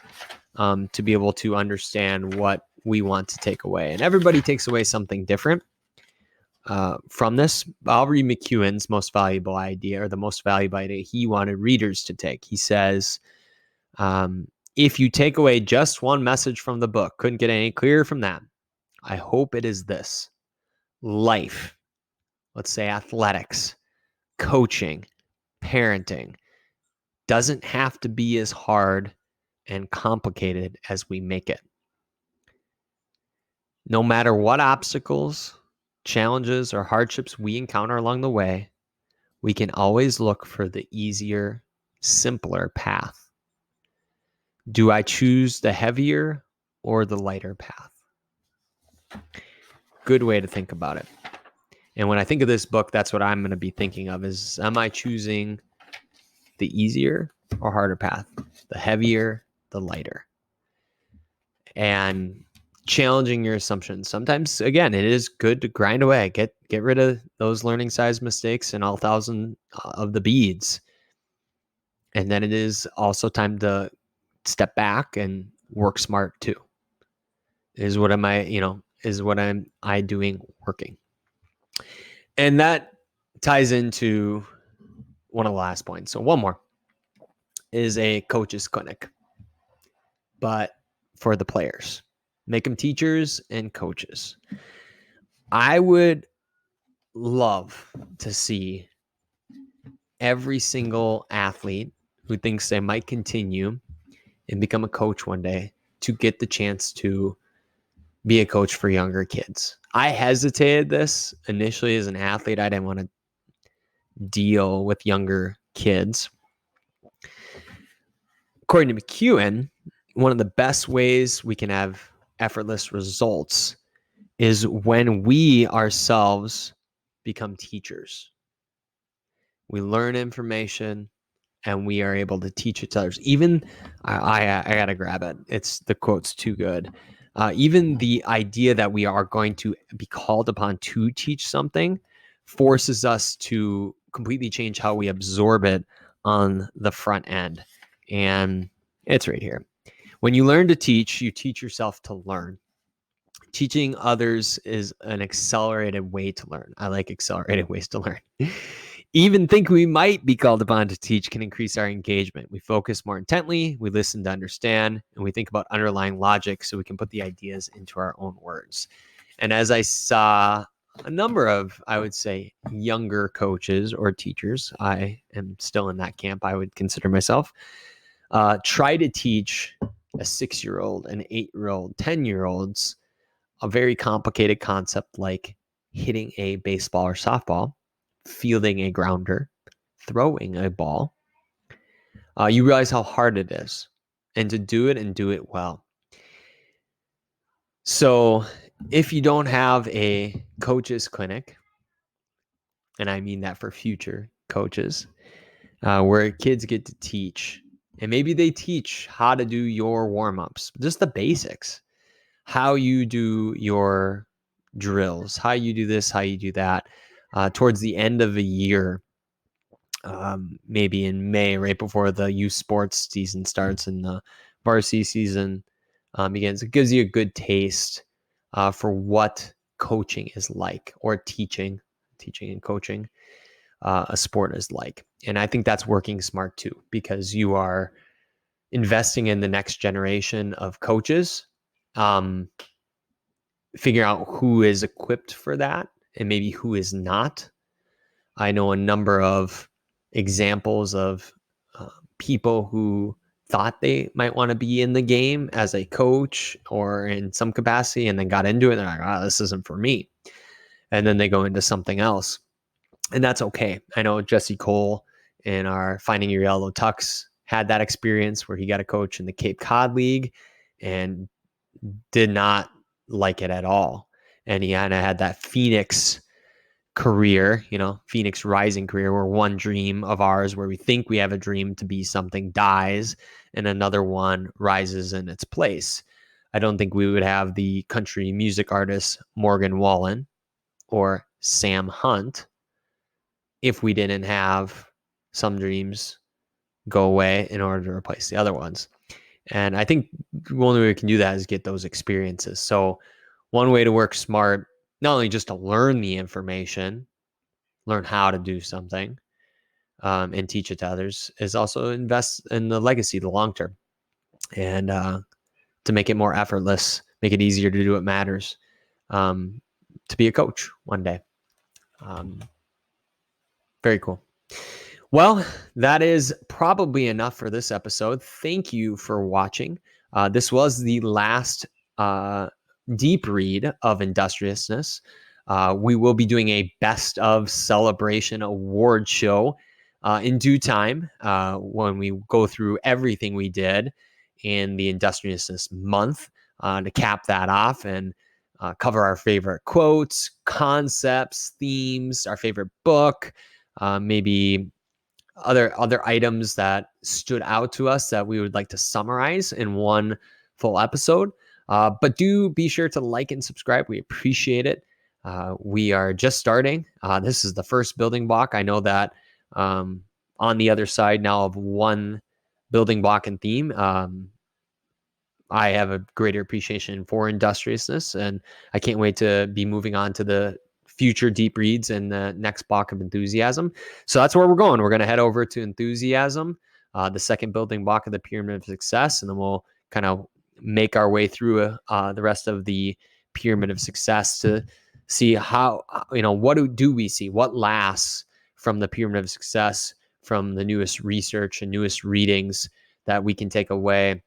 to be able to understand what we want to take away. And everybody takes away something different from this. I'll read McKeown's most valuable idea, or the most valuable idea he wanted readers to take. He says, if you take away just one message from the book, couldn't get any clearer from that, I hope it is this: life, let's say athletics, coaching, parenting, doesn't have to be as hard and complicated as we make it. No matter what obstacles, challenges, or hardships we encounter along the way, we can always look for the easier, simpler path. Do I choose the heavier or the lighter path? Good way to think about it. And when I think of this book, that's what I'm going to be thinking of is, am I choosing the easier or harder path? The heavier, the lighter? And challenging your assumptions. Sometimes, again, it is good to grind away, get rid of those learning size mistakes and all 1,000 of the beads. And then it is also time to step back and work smart too. What am I doing working? And that ties into one of the last points. So one more is a coach's clinic, but for the players. Make them teachers and coaches. I would love to see every single athlete who thinks they might continue and become a coach one day to get the chance to be a coach for younger kids. I hesitated this initially as an athlete. I didn't want to deal with younger kids. According to McKeown, one of the best ways we can have effortless results is when we ourselves become teachers. We learn information and we are able to teach it to others. Even, I gotta grab it. The quote's too good. Even the idea that we are going to be called upon to teach something forces us to completely change how we absorb it on the front end. And it's right here. When you learn to teach, you teach yourself to learn. Teaching others is an accelerated way to learn. I like accelerated ways to learn. Even think we might be called upon to teach can increase our engagement. We focus more intently, we listen to understand, and we think about underlying logic so we can put the ideas into our own words. And as I saw a number of, I would say, younger coaches or teachers. I am still in that camp. I would consider myself. Try to teach a 6-year-old, an 8-year-old, 10-year-olds a very complicated concept like hitting a baseball or softball, fielding a grounder, throwing a ball. You realize how hard it is, and to do it and do it well. So if you don't have a coaches clinic, and I mean that for future coaches, where kids get to teach, and maybe they teach how to do your warm-ups, just the basics, how you do your drills, how you do this, how you do that, towards the end of a year, maybe in May, right before the youth sports season starts and the varsity season begins. It gives you a good taste for what coaching is like, or teaching and coaching a sport is like. And I think that's working smart too, because you are investing in the next generation of coaches, figuring out who is equipped for that and maybe who is not. I know a number of examples of people who thought they might want to be in the game as a coach or in some capacity, and then got into it. And they're like, "Oh, this isn't for me." And then they go into something else, and that's okay. I know Jesse Cole in our Finding Your Yellow Tux had that experience where he got a coach in the Cape Cod League and did not like it at all. And he kind of had that Phoenix career, Phoenix rising career, where one dream of ours, where we think we have a dream to be something, dies and another one rises in its place. I don't think we would have the country music artist Morgan Wallen or Sam Hunt if we didn't have some dreams go away in order to replace the other ones. And I think the only way we can do that is get those experiences. So one way to work smart, not only just to learn the information, learn how to do something, and teach it to others, is also invest in the legacy, the long term, and to make it more effortless, make it easier to do what matters, to be a coach one day. Very cool. Well, that is probably enough for this episode. Thank you for watching. This was the last deep read of Industriousness. We will be doing a best of celebration award show in due time, when we go through everything we did in the Industriousness month, to cap that off and cover our favorite quotes, concepts, themes, our favorite book, maybe other items that stood out to us that we would like to summarize in one full episode. But do be sure to like and subscribe. We appreciate it. We are just starting. This is the first building block. I know that on the other side now of one building block and theme, I have a greater appreciation for industriousness, and I can't wait to be moving on to the future deep reads and the next block of enthusiasm. So that's where we're going. We're going to head over to enthusiasm, the second building block of the pyramid of success, and then we'll kind of make our way through the rest of the pyramid of success to see how, what do we see, what lasts from the pyramid of success, from the newest research and newest readings that we can take away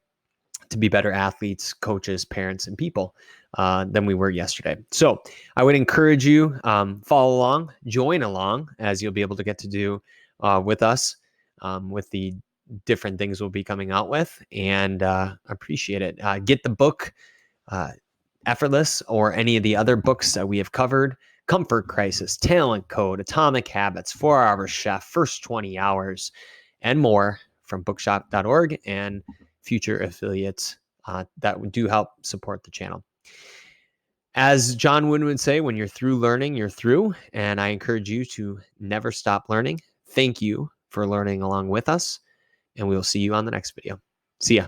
to be better athletes, coaches, parents, and people than we were yesterday. So I would encourage you, follow along, join along, as you'll be able to get to do with us, with the different things we'll be coming out with, and appreciate it. Get the book, Effortless, or any of the other books that we have covered: Comfort Crisis, Talent Code, Atomic Habits, 4-Hour Chef, First 20 Hours, and more from bookshop.org and future affiliates that do help support the channel. As John Wooden would say, when you're through learning, you're through. And I encourage you to never stop learning. Thank you for learning along with us, and we'll see you on the next video. See ya.